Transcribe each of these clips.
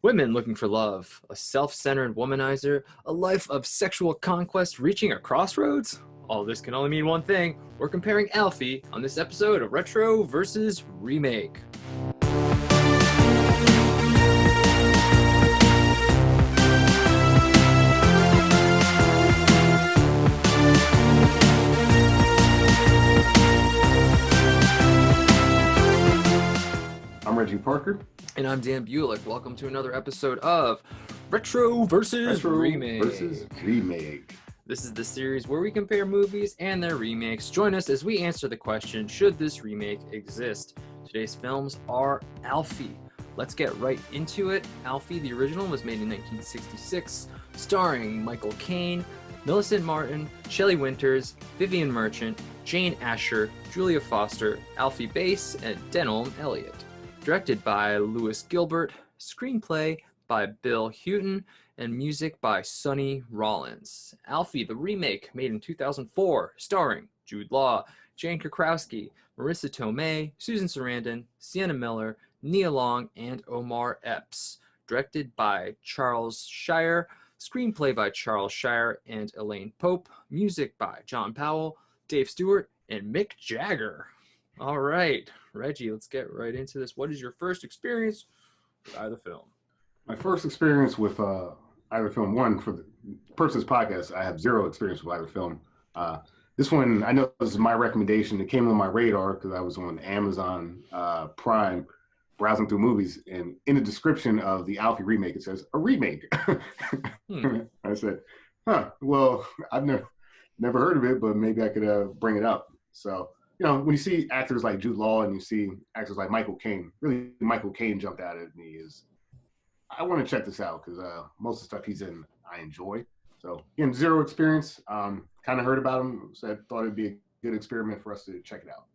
Women looking for love, a self-centered womanizer, a life of sexual conquest reaching a crossroads? All this can only mean one thing. We're comparing Alfie on this episode of Retro versus Remake. I'm Reggie Parker. And I'm Dan Bulick. Welcome to another episode of Retro versus Remake. This is the series where we compare movies and their remakes. Join us as we answer the question, should this remake exist? Today's films are Alfie. Let's get right into it. Alfie, the original, was made in 1966, starring Michael Caine, Millicent Martin, Shelley Winters, Vivian Merchant, Jane Asher, Julia Foster, Alfie Bass, and Denholm Elliott. Directed by Lewis Gilbert, screenplay by Bill Houghton, and music by Sonny Rollins. Alfie, the remake, made in 2004, starring Jude Law, Jane Krakowski, Marissa Tomei, Susan Sarandon, Sienna Miller, Nia Long, and Omar Epps. Directed by Charles Shire, screenplay by Charles Shire and Elaine Pope, music by John Powell, Dave Stewart, and Mick Jagger. All right, Reggie, let's get right into this. What is your first experience with either film? My first experience with either film, one, for the purpose of this podcast, I have zero experience with either film. This one, I know this is my recommendation. It came on my radar because I was on Amazon Prime browsing through movies, and in the description of the Alfie remake, it says, a remake. I said, well, I've never heard of it, but maybe I could bring it up. So, you know, when you see actors like Jude Law and you see actors like Michael Caine, really Michael Caine jumped out at me is, I want to check this out because most of the stuff he's in, I enjoy. So, again, zero experience. Kind of heard about him, so I thought it'd be a good experiment for us to check it out.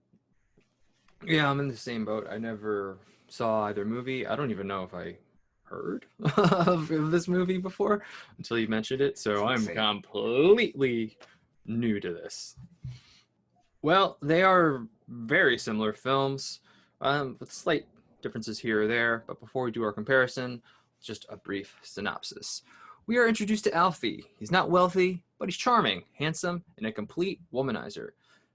Yeah, I'm in the same boat. I never saw either movie. I don't even know if I heard of this movie before until you mentioned it. So I'm completely new to this. Well, they are very similar films, with slight differences here or there. But before we do our comparison, just a brief synopsis. We are introduced to Alfie. He's not wealthy, but he's charming, handsome, and a complete womanizer.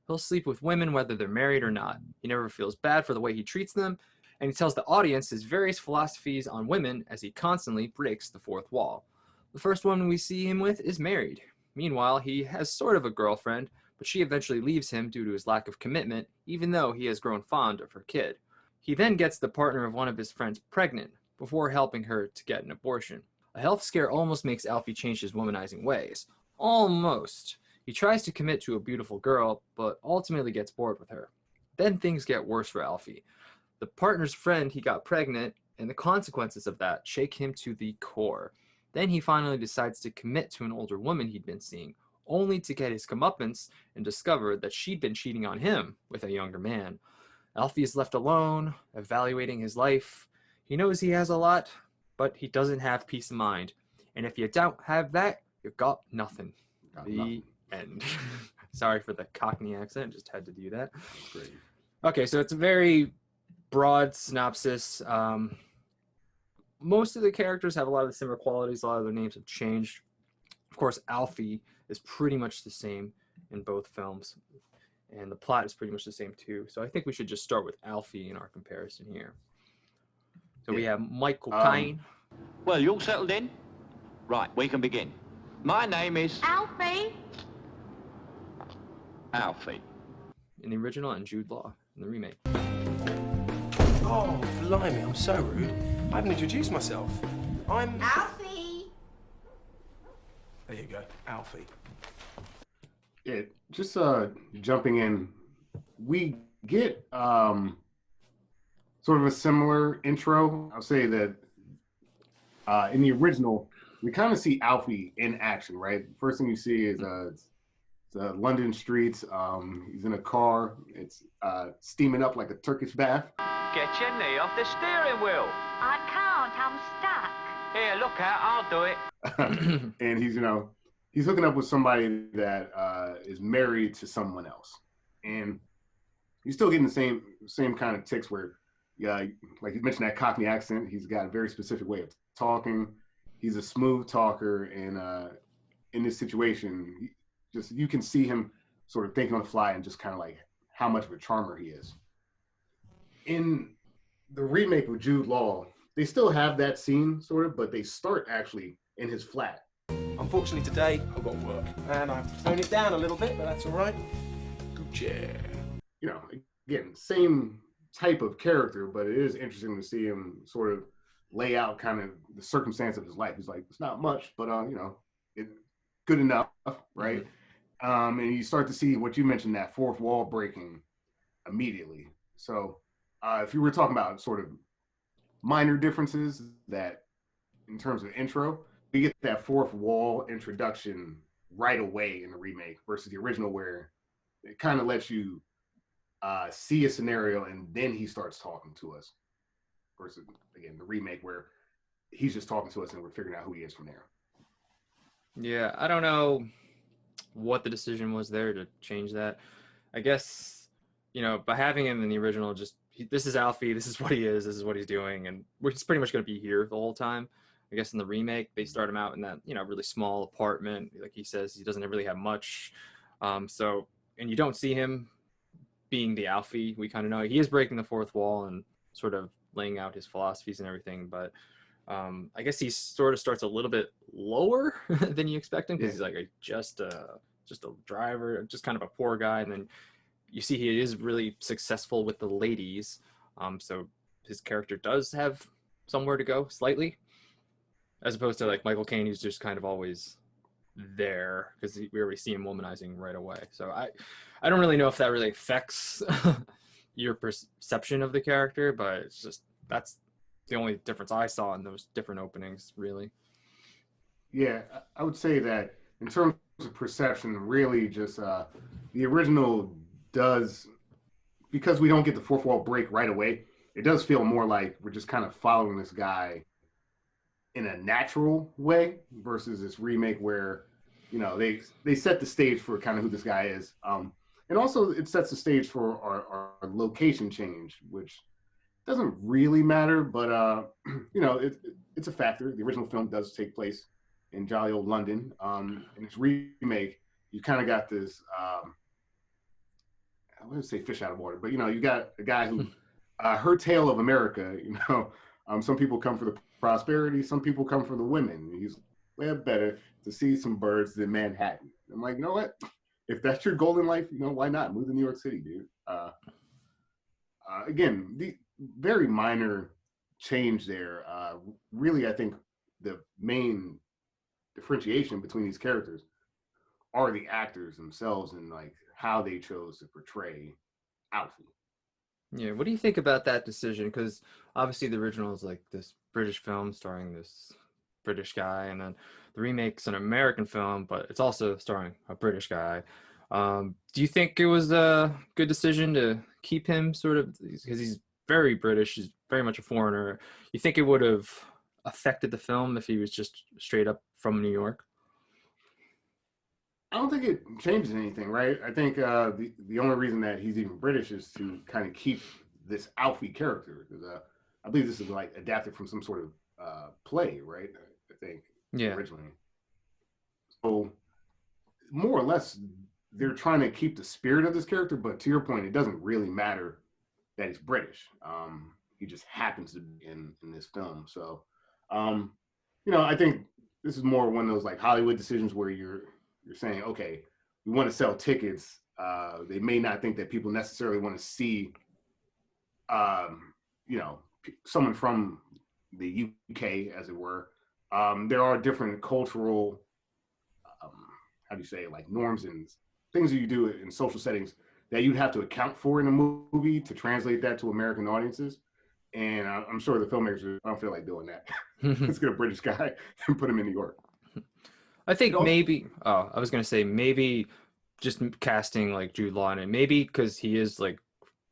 He'll sleep with women whether they're married or not. He never feels bad for the way he treats them, and he tells the audience his various philosophies on women as he constantly breaks the fourth wall. The first woman we see him with is married. Meanwhile, he has sort of a girlfriend, but she eventually leaves him due to his lack of commitment, even though he has grown fond of her kid. He then gets the partner of one of his friends pregnant, before helping her to get an abortion. A health scare almost makes Alfie change his womanizing ways. Almost. He tries to commit to a beautiful girl, but ultimately gets bored with her. Then things get worse for Alfie. The partner's friend he got pregnant, and the consequences of that shake him to the core. Then he finally decides to commit to an older woman he'd been seeing, only to get his comeuppance and discover that she'd been cheating on him with a younger man. Alfie is left alone, evaluating his life. He knows he has a lot, but he doesn't have peace of mind. And if you don't have that, you've got nothing. The end. Sorry for the Cockney accent, just had to do that. Great. Okay, so it's a very broad synopsis. Most of the characters have a lot of the similar qualities. A lot of their names have changed. Of course, Alfie is pretty much the same in both films, and the plot is pretty much the same too. So I think we should just start with Alfie in our comparison here. So we have Michael Caine. Well, you all settled in? Right, we can begin. My name is... Alfie. Alfie. In the original, and Jude Law in the remake. Oh, blimey, I'm so rude. I haven't introduced myself. I'm... Alfie. There you go, Alfie. Yeah, just jumping in, we get sort of a similar intro. I'll say that in the original, we kind of see Alfie in action, right? First thing you see is the London streets. He's in a car. It's steaming up like a Turkish bath. Get your knee off the steering wheel. I can't, I'm stuck. Here, look out, I'll do it. And he's hooking up with somebody that is married to someone else. And he's still getting the same kind of tics where, like you mentioned, that Cockney accent. He's got a very specific way of talking. He's a smooth talker, and in this situation, just you can see him sort of thinking on the fly and just kind of like how much of a charmer he is. In the remake with Jude Law, they still have that scene sort of, but they start actually in his flat. Unfortunately today, I've got work. And I have to tone it down a little bit, but that's all right. Good chair. You know, again, same type of character, but it is interesting to see him sort of lay out kind of the circumstance of his life. He's like, it's not much, but you know, it good enough, right? And you start to see what you mentioned, that fourth wall breaking immediately. So if you were talking about sort of minor differences that in terms of intro, you get that fourth wall introduction right away in the remake versus the original, where it kind of lets you see a scenario and then he starts talking to us. Versus, again, the remake where he's just talking to us and we're figuring out who he is from there. Yeah, I don't know what the decision was there to change that. I guess, you know, by having him in the original, just this is Alfie, this is what he is, this is what he's doing, and he's pretty much going to be here the whole time. I guess in the remake, they start him out in that, you know, really small apartment. Like he says, he doesn't really have much. So, and you don't see him being the Alfie. We kind of know he is breaking the fourth wall and sort of laying out his philosophies and everything. But I guess he sort of starts a little bit lower than you expect him, because he's like just a driver, just kind of a poor guy. And then you see he is really successful with the ladies. So his character does have somewhere to go slightly, as opposed to like Michael Caine, who's just kind of always there, because we already see him womanizing right away. So I don't really know if that really affects your perception of the character, but it's just that's the only difference I saw in those different openings, really. Yeah, I would say that in terms of perception, really just the original does, because we don't get the fourth wall break right away, it does feel more like we're just kind of following this guy in a natural way versus this remake where, you know, they set the stage for kind of who this guy is. And also it sets the stage for our location change, which doesn't really matter, but you know, it's a factor. The original film does take place in jolly old London. In its remake, you kind of got this, I wouldn't say fish out of water, but you know, you got a guy who, her tale of America, you know, some people come for the prosperity, some people come for the women. He's way better to see some birds than Manhattan. I'm like, you know what? If that's your goal in life, you know, why not move to New York City, dude? Again, the very minor change there. Really, I think the main differentiation between these characters are the actors themselves and like how they chose to portray Alfie. Yeah, what do you think about that decision? Because obviously the original is like this British film starring this British guy, and then the remake's an American film, but it's also starring a British guy. Do you think it was a good decision to keep him sort of, because he's very British, he's very much a foreigner? You think it would have affected the film if he was just straight up from New York? I don't think it changes anything, right? I think the only reason that he's even British is to kind of keep this Alfie character, because I believe this is like adapted from some sort of play, right? I think originally. So more or less, they're trying to keep the spirit of this character, but to your point, it doesn't really matter that he's British. He just happens to be in this film. So, you know, I think this is more one of those like Hollywood decisions where you're saying, okay, we want to sell tickets. They may not think that people necessarily want to see, you know, someone from the UK, as it were. There are different cultural, how do you say, like norms and things that you do in social settings that you'd have to account for in a movie to translate that to American audiences. And I'm sure the filmmakers don't feel like doing that. Let's get a British guy and put him in New York. I think maybe, I was going to say maybe just casting like Jude Law in it, maybe because he is like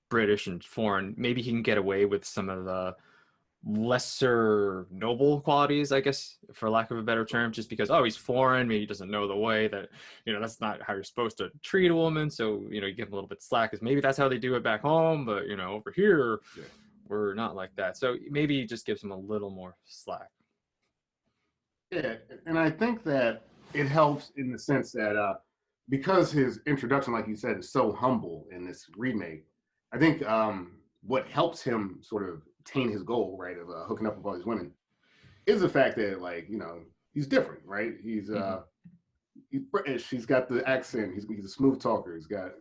British and foreign, maybe he can get away with some of the lesser noble qualities, I guess, for lack of a better term, just because, he's foreign, maybe he doesn't know the way that, you know, that's not how you're supposed to treat a woman. So, you know, you give him a little bit slack, because maybe that's how they do it back home. But, you know, over here, we're not like that. So maybe it just gives him a little more slack. Yeah, and I think that it helps in the sense that because his introduction, like you said, is so humble in this remake. I think what helps him sort of attain his goal, right, of hooking up with all these women, is the fact that, like, he's different, right? He's British. He's got the accent. He's a smooth talker. He's got,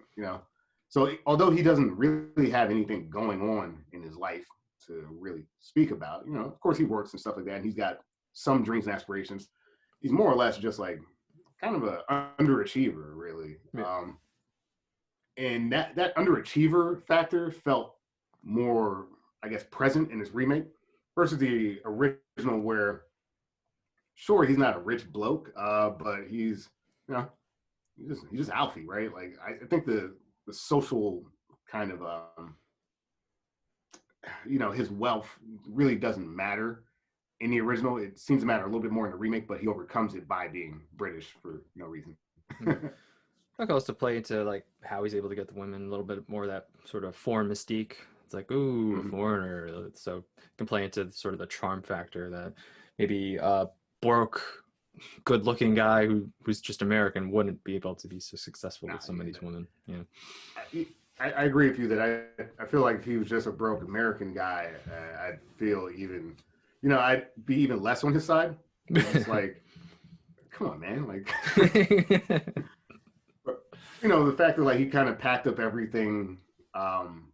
So although he doesn't really have anything going on in his life to really speak about, of course he works and stuff like that, and he's got some dreams and aspirations. He's more or less just like kind of a underachiever, really. Yeah. And that underachiever factor felt more, I guess, present in his remake versus the original, where sure he's not a rich bloke, but he's you know he's just Alfie, right? Like I think the social kind of his wealth really doesn't matter in the original. It seems to matter a little bit more in the remake, but he overcomes it by being British for no reason. That goes to play into like how he's able to get the women, a little bit more of that sort of foreign mystique. It's like, ooh, a foreigner. So it can play into sort of the charm factor that maybe a broke, good-looking guy who's just American wouldn't be able to be so successful with some of these women. Yeah. I agree with you that I feel like if he was just a broke American guy, I'd feel even, I'd be even less on his side. It's like, come on, man. Like, the fact that like he kind of packed up everything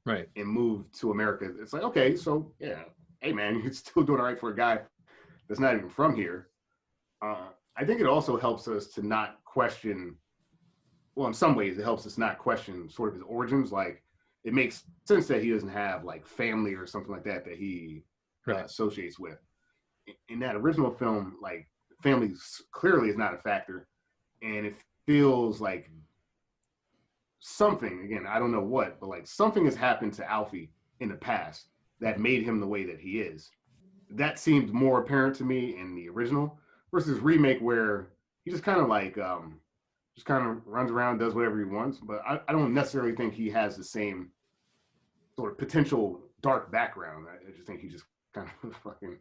right, and moved to America. It's like, okay, so yeah, hey man, you're still doing all right for a guy that's not even from here. I think it also helps us to not question. Well, in some ways, it helps us not question sort of his origins. Like, it makes sense that he doesn't have like family or something like that he associates with. In that original film, like, family clearly is not a factor, and it feels like something. Again, I don't know what, but like something has happened to Alfie in the past that made him the way that he is. That seemed more apparent to me in the original versus remake, where he just kind of like just kind of runs around, does whatever he wants. But I don't necessarily think he has the same sort of potential dark background. I just think he just kind of fucking,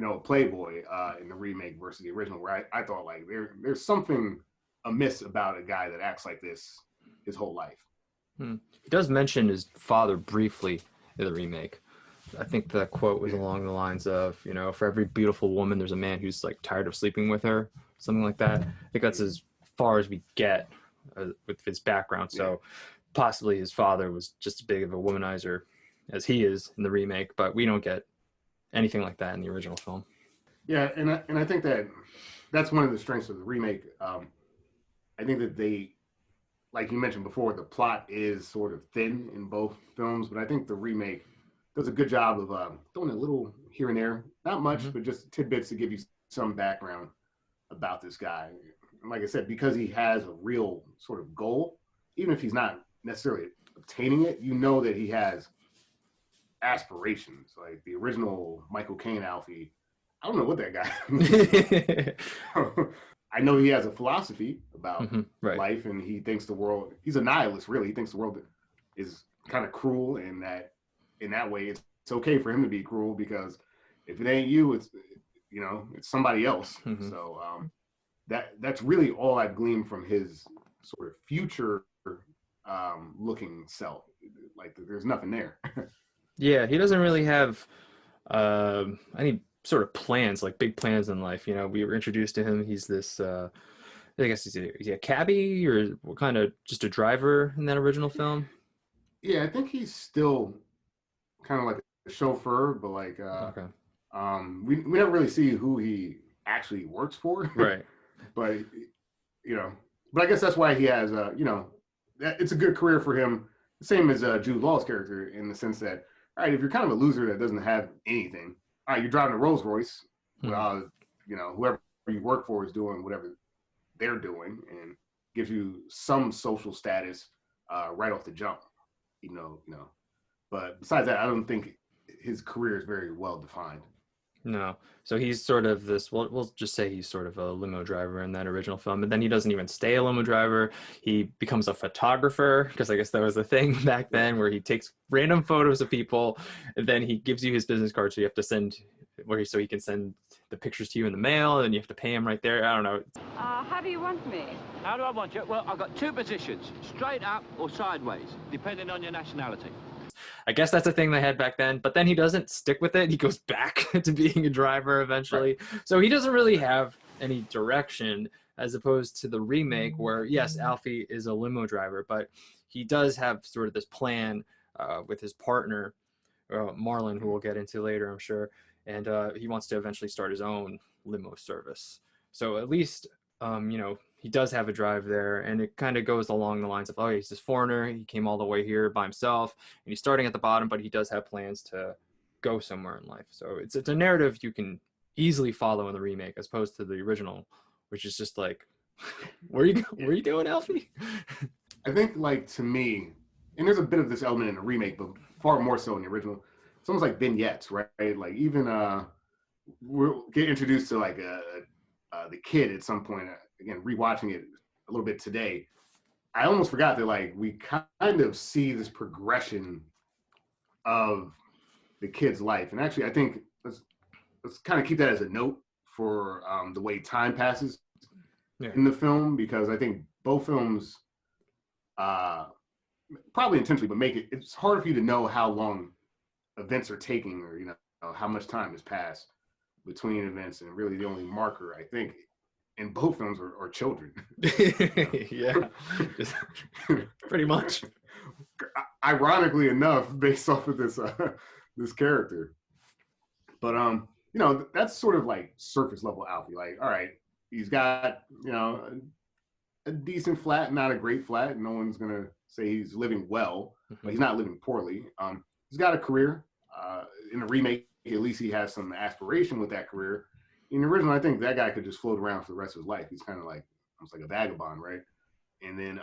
a playboy in the remake versus the original, where I thought like there's something amiss about a guy that acts like this his whole life. He does mention his father briefly in the remake. I think the quote was along the lines of, for every beautiful woman, there's a man who's like tired of sleeping with her, something like that. I think that's as far as we get with his background. So possibly his father was just as big of a womanizer as he is in the remake, but we don't get anything like that in the original film. Yeah, and I think that's one of the strengths of the remake. I think that they, like you mentioned before, the plot is sort of thin in both films, but I think the remake does a good job of throwing a little here and there, not much, but just tidbits to give you some background about this guy. And like I said, because he has a real sort of goal, even if he's not necessarily obtaining it, that he has aspirations. Like the original Michael Caine Alfie, I don't know what that guy. I know he has a philosophy about life, and he thinks the world. He's a nihilist, really. He thinks the world is kind of cruel, and that in that way, it's okay for him to be cruel, because if it ain't you, it's it's somebody else. So that's really all I've gleaned from his sort of future looking self. Like there's nothing there. Yeah, he doesn't really have any sort of plans, like big plans in life. We were introduced to him. He's this, I guess is he a cabbie or what kind of, just a driver in that original film? Yeah, I think he's still kind of like a chauffeur, but like Okay. we never really see who he actually works for. Right. But but I guess that's why he has it's a good career for him. The same as Jude Law's character, in the sense that, all right, if you're kind of a loser that doesn't have anything, all right, you're driving a Rolls Royce, whoever you work for is doing whatever they're doing, and gives you some social status right off the jump, But besides that, I don't think his career is very well defined. No. So he's sort of this, we'll just say he's sort of a limo driver in that original film. And then he doesn't even stay a limo driver. He becomes a photographer, because I guess that was the thing back then, where he takes random photos of people, and then he gives you his business card. So you have to send, so he can send the pictures to you in the mail, and you have to pay him right there. I don't know. How do you want me? How do I want you? Well, I've got two positions, straight up or sideways, depending on your nationality. I guess that's a thing they had back then, but then he doesn't stick with it. He goes back to being a driver eventually. Right. So he doesn't really have any direction, as opposed to the remake where, yes, Alfie is a limo driver, but he does have sort of this plan with his partner, Marlon, who we'll get into later, I'm sure. And he wants to eventually start his own limo service. So at least, he does have a drive there, and it kind of goes along the lines of, oh, he's this foreigner. He came all the way here by himself, and he's starting at the bottom, but he does have plans to go somewhere in life. So it's a narrative you can easily follow in the remake, as opposed to the original, which is just like, where are you doing, Alfie? I think, like, to me, and there's a bit of this element in the remake, but far more so in the original. It's almost like vignettes, right? Like, even we'll get introduced to like the kid at some point. Again, rewatching it a little bit today, I almost forgot that, like, we kind of see this progression of the kid's life. And actually, I think let's kind of keep that as a note for the way time passes in the film, because I think both films, probably intentionally, but it's hard for you to know how long events are taking, or how much time has passed between events, and really the only marker, I think, in both films are children. Yeah, pretty much. Ironically enough, based off of this this character, but that's sort of like surface level Alfie. Like, all right, he's got a decent flat, not a great flat. No one's gonna say he's living well, but he's not living poorly. He's got a career. In the remake, at least he has some aspiration with that career. In the original, I think that guy could just float around for the rest of his life. He's kind of like almost like a vagabond, right? And then,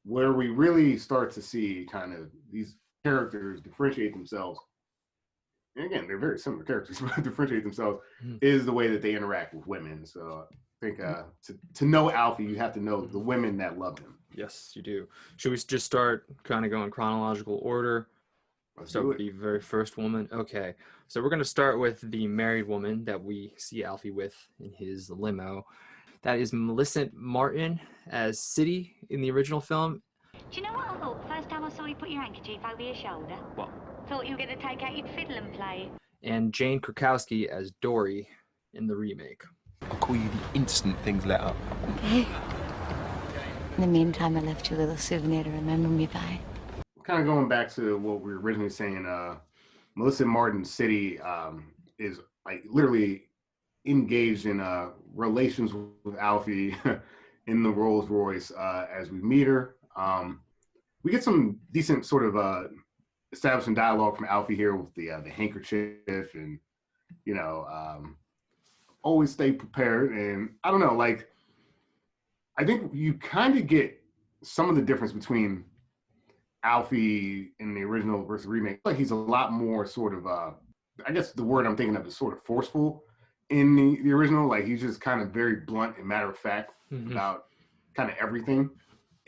where we really start to see kind of these characters differentiate themselves. And again, they're very similar characters, but differentiate themselves is the way that they interact with women. So I think to know Alfie, you have to know the women that love him. Yes, you do. Should we just start kind of going chronological order? So the very first woman. Okay. So we're going to start with the married woman that we see Alfie with in his limo. That is Millicent Martin as City in the original film. Do you know what I thought the first time I saw you put your handkerchief over your shoulder? What? Thought you were going to take out your fiddle and play. And Jane Krakowski as Dory in the remake. I'll call you the instant things let up. Okay. In the meantime, I left you a little souvenir to remember me by. Kind of going back to what we were originally saying, Melissa Martin's City is like literally engaged in relations with Alfie in the Rolls Royce as we meet her. We get some decent sort of establishing dialogue from Alfie here with the handkerchief, and always stay prepared. And I don't know, like, I think you kind of get some of the difference between Alfie in the original versus remake. Like, he's a lot more sort of I guess the word I'm thinking of is sort of forceful in the original. Like, he's just kind of very blunt and matter of fact about kind of everything.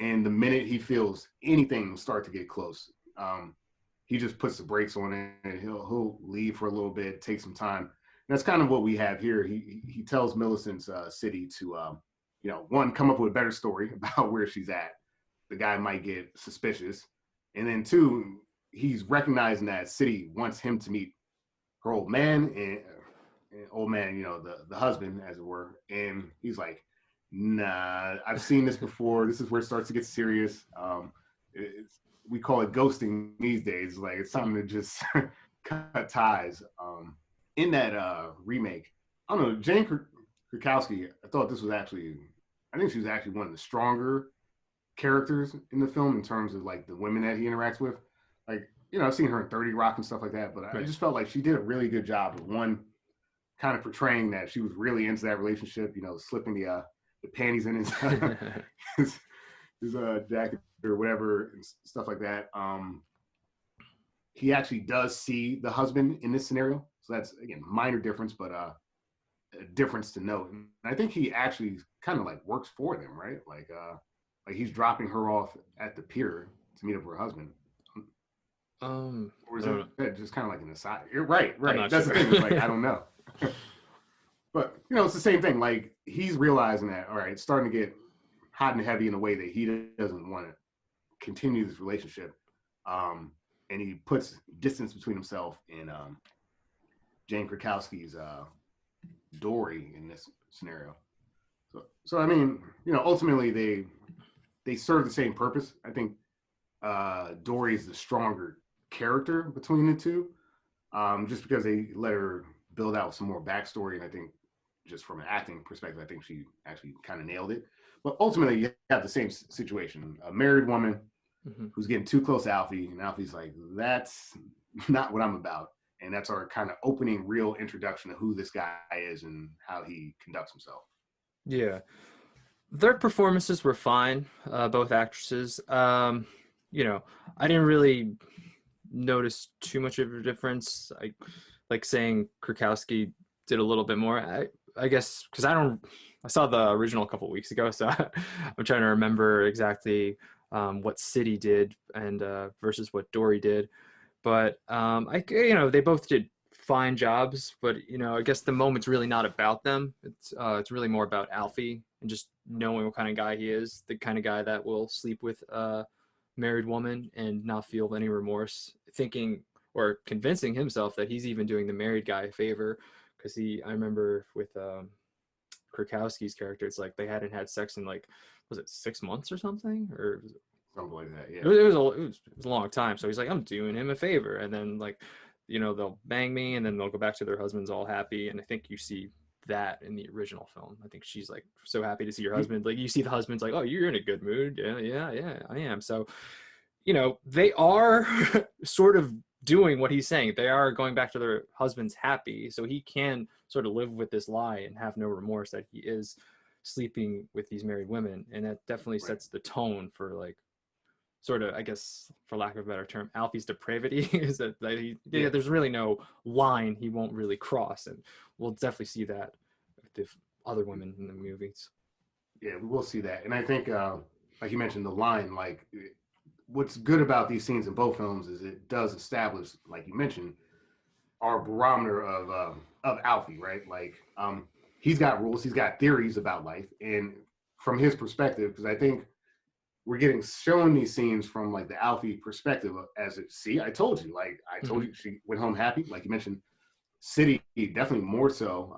And the minute he feels anything start to get close, he just puts the brakes on it, and he'll leave for a little bit, take some time. And that's kind of what we have here. He tells Millicent's City to one, come up with a better story about where she's at. The guy might get suspicious. And then two, he's recognizing that City wants him to meet her old man, and old man, the husband, as it were. And he's like, nah, I've seen this before. This is where it starts to get serious. We call it ghosting these days. Like, it's something to just cut ties. In that remake, I don't know, Jane Krakowski, I thought this was actually, I think she was actually one of the stronger characters in the film in terms of like the women that he interacts with. Like, I've seen her in 30 Rock and stuff like that, but I just felt like she did a really good job of, one, kind of portraying that she was really into that relationship, slipping the panties in his jacket or whatever and stuff like that. he actually does see the husband in this scenario. So that's, again, minor difference, but a difference to note. And I think he actually kind of like works for them, right? Like he's dropping her off at the pier to meet up with her husband. Or is that just kind of like an aside? You're right. That's sure. the thing. It's like, I don't know. But, you know, it's the same thing. Like, he's realizing that, all right, it's starting to get hot and heavy in a way that he doesn't want to continue this relationship. And he puts distance between himself and Jane Krakowski's Dory in this scenario. So I mean, you know, ultimately they serve the same purpose. I think Dory is the stronger character between the two, just because they let her build out some more backstory. And I think just from an acting perspective, I think she actually kind of nailed it. But ultimately, you have the same situation: a married woman who's getting too close to Alfie, and Alfie's like, "That's not what I'm about." And that's our kind of opening, real introduction to who this guy is and how he conducts himself. Yeah. Their performances were fine, both actresses. You know, I didn't really notice too much of a difference. I like saying Krakowski did a little bit more. I guess because I saw the original a couple weeks ago, so I'm trying to remember exactly what City did and versus what Dory did. But you know, they both did fine jobs. But you know, I guess the moment's really not about them. It's really more about Alfie and just knowing what kind of guy he is, the kind of guy that will sleep with a married woman and not feel any remorse, thinking or convincing himself that he's even doing the married guy a favor. Because I remember with Krakowski's character, it's like they hadn't had sex in like, was it 6 months or something, or something like that. Yeah, it was a long time. So he's like, I'm doing him a favor, and then like, you know, they'll bang me, and then they'll go back to their husbands all happy. And I think you see that in the original film. I think she's like so happy to see your husband. Like you see the husband's like, oh, you're in a good mood. Yeah, I am. So, you know, they are sort of doing what he's saying. They are going back to their husbands happy, so he can sort of live with this lie and have no remorse that he is sleeping with these married women. And that definitely sets the tone for like, sort of, I guess, for lack of a better term, Alfie's depravity is that there's really no line he won't really cross, and we'll definitely see that with the other women in the movies. Yeah, we will see that, and I think, like you mentioned, the line. Like, what's good about these scenes in both films is it does establish, like you mentioned, our barometer of Alfie, right? Like, he's got rules, he's got theories about life, and from his perspective, because I think we're getting shown these scenes from like the Alfie perspective see, I told you, like I told you, she went home happy. Like you mentioned, City definitely more so.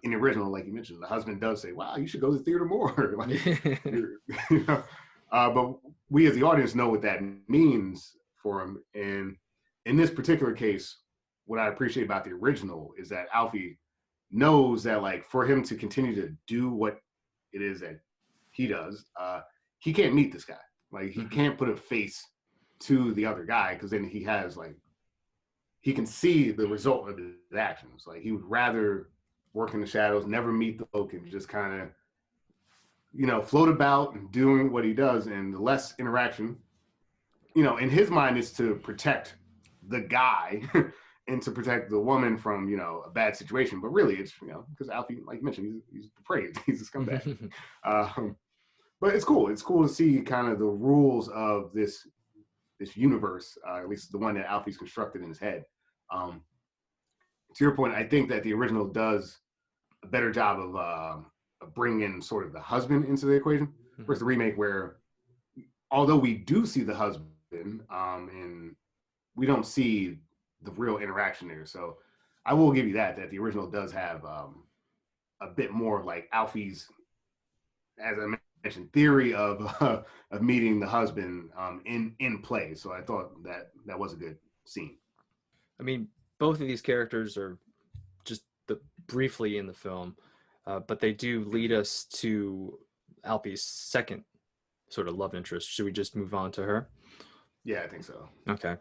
In the original, like you mentioned, the husband does say, "Wow, you should go to the theater more." Like, you know, but we as the audience know what that means for him. And in this particular case, what I appreciate about the original is that Alfie knows that, like, for him to continue to do what it is that he does, he can't meet this guy. Like, he can't put a face to the other guy, because then he has, like, he can see the result of his actions. Like, he would rather work in the shadows, never meet the folk, and just kind of, you know, float about and doing what he does, and the less interaction, you know, in his mind is to protect the guy and to protect the woman from, you know, a bad situation. But really, it's, you know, because Alfie, like you mentioned, he's depraved. He's a scumbag. But it's cool. It's cool to see kind of the rules of this universe, at least the one that Alfie's constructed in his head. To your point, I think that the original does a better job of bringing sort of the husband into the equation versus the remake, where although we do see the husband, and we don't see the real interaction there. So I will give you that the original does have a bit more like Alfie's, as I mentioned, theory of meeting the husband in play. So I thought that was a good scene. I mean, both of these characters are just briefly in the film, but they do lead us to Alfie's second sort of love interest. Should we just move on to her? Yeah, I think so. Okay.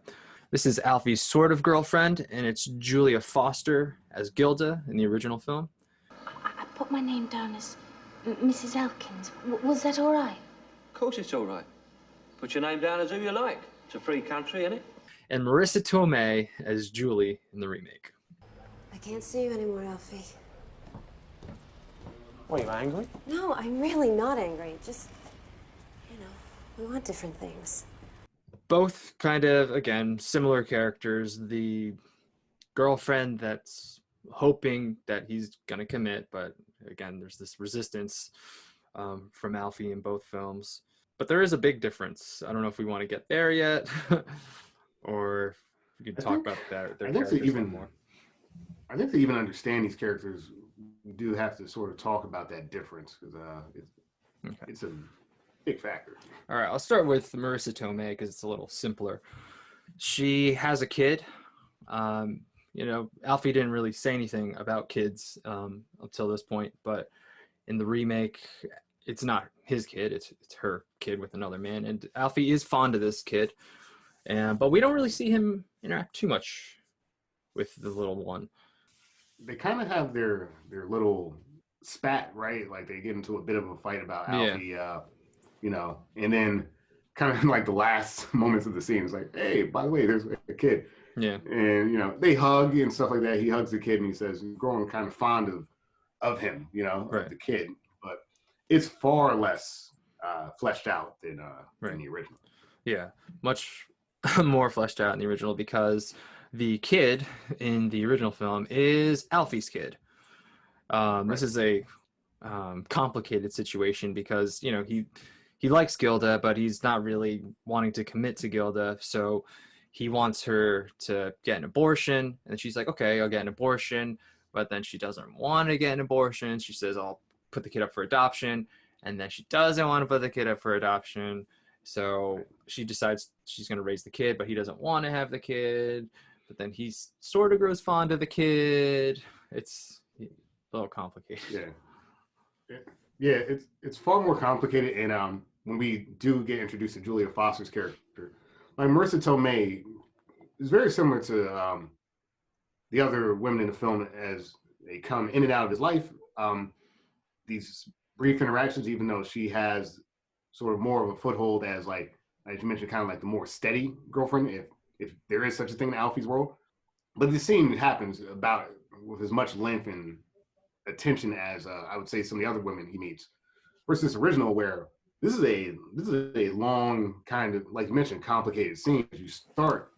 This is Alfie's sort of girlfriend, and it's Julia Foster as Gilda in the original film. I put my name down as Mrs. Elkins. Was that all right? Of course it's all right. Put your name down as who you like. It's a free country, isn't it? and Marissa Tomei as Julie in the remake. I can't see you anymore, Alfie. What, are you angry? No, I'm really not angry. Just, we want different things. Both kind of, again, similar characters. The girlfriend that's hoping that he's going to commit, but again, there's this resistance from Alfie in both films. But there is a big difference. I don't know if we want to get there yet, or if we can talk about their characters a little more. I think to even understand these characters, we do have to sort of talk about that difference, because it's a big factor. All right, I'll start with Marissa Tomei because it's a little simpler. She has a kid. Alfie didn't really say anything about kids until this point, but in the remake, it's not his kid, it's her kid with another man, and Alfie is fond of this kid, but we don't really see him interact too much with the little one. They kind of have their little spat, right? Like they get into a bit of a fight about Alfie, and then kind of like the last moments of the scene is like, hey, by the way, there's a kid. Yeah. And they hug and stuff like that. He hugs the kid and he says, "You're growing kind of fond of him, right. of the kid." But it's far less fleshed out than in the original. Yeah, much more fleshed out in the original, because the kid in the original film is Alfie's kid. This is a complicated situation because he likes Gilda, but he's not really wanting to commit to Gilda, so he wants her to get an abortion, and she's like, okay, I'll get an abortion, but then she doesn't want to get an abortion. She says, I'll put the kid up for adoption, and then she doesn't want to put the kid up for adoption, so she decides she's going to raise the kid, but he doesn't want to have the kid, but then he sort of grows fond of the kid. It's a little complicated. Yeah, it's far more complicated, and when we do get introduced to Julia Foster's character, like Marissa Tomei is very similar to the other women in the film as they come in and out of his life. These brief interactions, even though she has sort of more of a foothold as, like you mentioned, kind of like the more steady girlfriend, if there is such a thing in Alfie's world. But the scene happens about with as much length and attention as I would say some of the other women he meets, versus original, where this is a long, kind of, like you mentioned, complicated scene. You start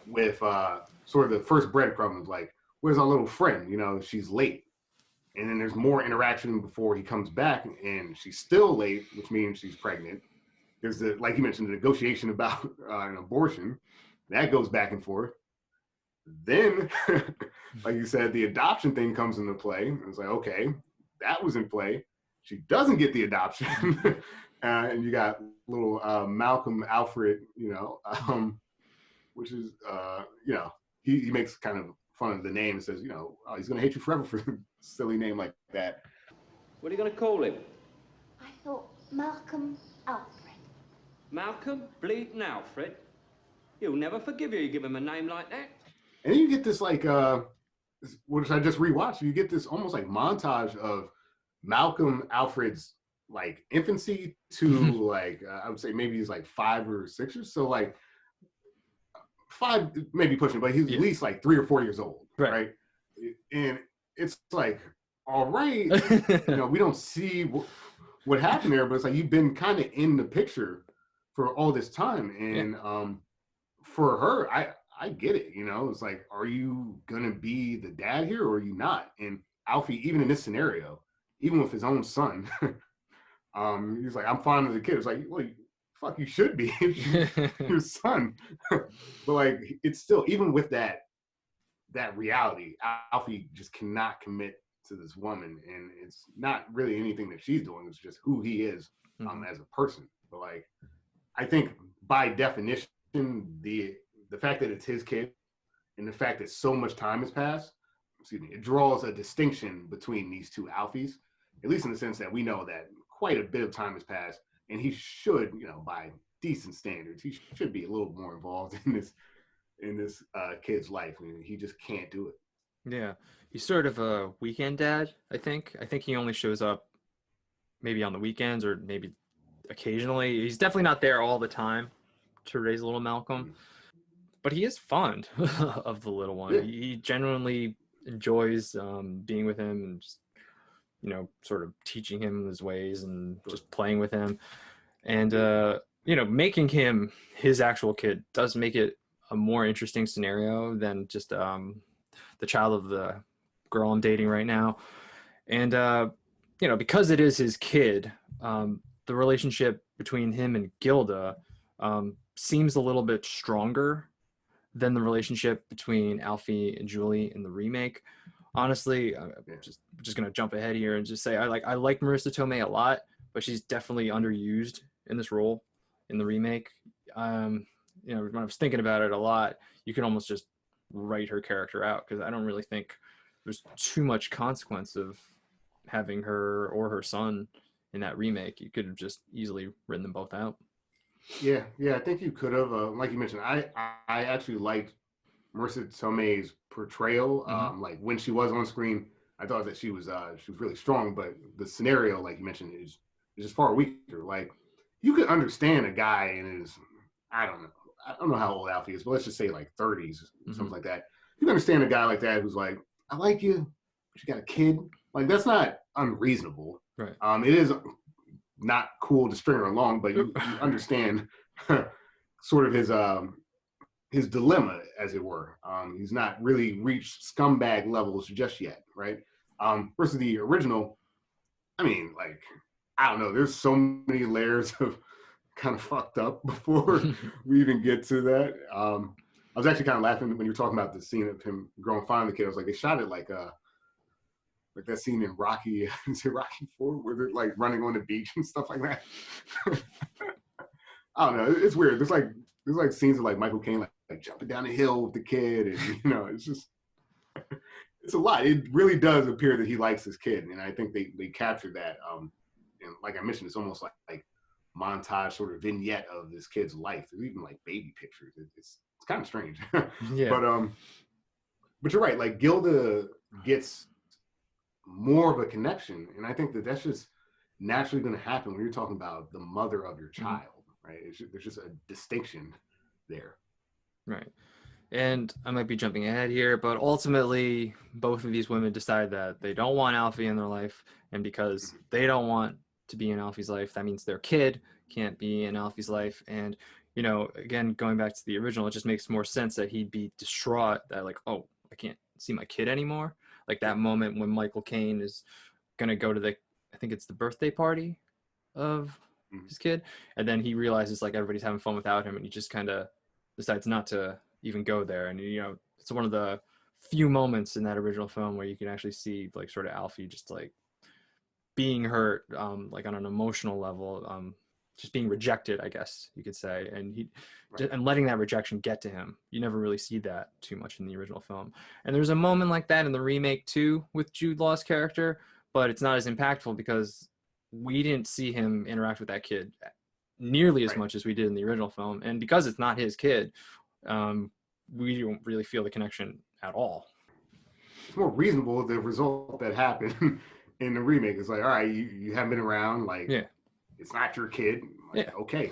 with sort of the first breadcrumbs, like, where's our little friend? She's late. And then there's more interaction before he comes back, and she's still late, which means she's pregnant. There's like you mentioned, the negotiation about an abortion. That goes back and forth. Then, like you said, the adoption thing comes into play. It's like, okay, that was in play. She doesn't get the adoption. And you got little Malcolm Alfred, which is, he makes kind of fun of the name and says, he's going to hate you forever for a silly name like that. What are you going to call him? I thought Malcolm Alfred. Malcolm Bleeding Alfred? He'll never forgive you give him a name like that. And then you get this, like, which I just rewatched, you get this almost like montage of Malcolm Alfred's, like, infancy to, like, I would say maybe he's like 5 or 6 or so, like, 5 maybe pushing, but he's at least like 3 or 4 years old, right? And it's like, all right, we don't see what happened there, but it's like you've been kind of in the picture for all this time, and for her, I get it, it's like, are you gonna be the dad here or are you not? And Alfie, even in this scenario, even with his own son, he's like, I'm fond of the kid. It's like, well, fuck, you should be. Your son. But like, it's still, even with that reality, Alfie just cannot commit to this woman, and it's not really anything that she's doing. It's just who he is as a person. But like, I think by definition, the fact that it's his kid and the fact that so much time has passed, it draws a distinction between these two Alfies, at least in the sense that we know that quite a bit of time has passed, and he should, by decent standards, he should be a little more involved in this kid's life. I mean, he just can't do it. Yeah, he's sort of a weekend dad, I think. I think he only shows up maybe on the weekends or maybe occasionally. He's definitely not there all the time to raise little Malcolm. but he is fond of the little one. Yeah. He genuinely enjoys being with him and just, sort of teaching him his ways and just playing with him. And, making him his actual kid does make it a more interesting scenario than just the child of the girl I'm dating right now. And, because it is his kid, the relationship between him and Gilda seems a little bit stronger than the relationship between Alfie and Julie in the remake. Honestly, I'm just gonna jump ahead here and just say I like Marissa Tomei a lot, but she's definitely underused in this role in the remake. When I was thinking about it a lot, you can almost just write her character out because I don't really think there's too much consequence of having her or her son in that remake. You could have just easily written them both out. Yeah, I think you could have. Like you mentioned, I actually liked Marissa Tomei's portrayal. Like when she was on screen, I thought that she was really strong. But the scenario, like you mentioned, is just far weaker. Like you could understand a guy in his, I don't know how old Alfie is, but let's just say like 30s, something like that. You can understand a guy like that who's like, I like you, but you got a kid. Like that's not unreasonable. Right. It is not cool to string her along, but you understand sort of his dilemma, as it were. He's not really reached scumbag levels just yet, right? Versus the original, I mean, like, I don't know. There's so many layers of kind of fucked up before we even get to that. I was actually kind of laughing when you were talking about the scene of him growing fond of the kid. I was like, they shot it like that scene in Rocky, is it Rocky 4, where they're like running on the beach and stuff like that. I don't know. It's weird. There's like scenes of like Michael Caine like jumping down a hill with the kid, and it's just it's a lot. It really does appear that he likes his kid, and I think they captured that. And like I mentioned, it's almost like montage sort of vignette of this kid's life. There's even like baby pictures. It's kind of strange. Yeah. But you're right. Like Gilda gets more of a connection, and I think that's just naturally going to happen when you're talking about the mother of your child, right? There's just a distinction there. Right. And I might be jumping ahead here, but ultimately both of these women decide that they don't want Alfie in their life, and because they don't want to be in Alfie's life, that means their kid can't be in Alfie's life. And again, going back to the original, it just makes more sense that he'd be distraught that like, oh, I can't see my kid anymore. Like that moment when Michael Caine is gonna go to I think it's the birthday party of his kid, and then he realizes like everybody's having fun without him, and he just kind of decides not to even go there. And it's one of the few moments in that original film where you can actually see like sort of Alfie just like being hurt, like on an emotional level, just being rejected, I guess you could say, and and letting that rejection get to him. You never really see that too much in the original film. And there's a moment like that in the remake too with Jude Law's character, but it's not as impactful because we didn't see him interact with that kid nearly as much as we did in the original film. And because it's not his kid, we don't really feel the connection at all. It's more reasonable the result that happened in the remake. It's like, all right, you haven't been around, like it's not your kid. Like, okay.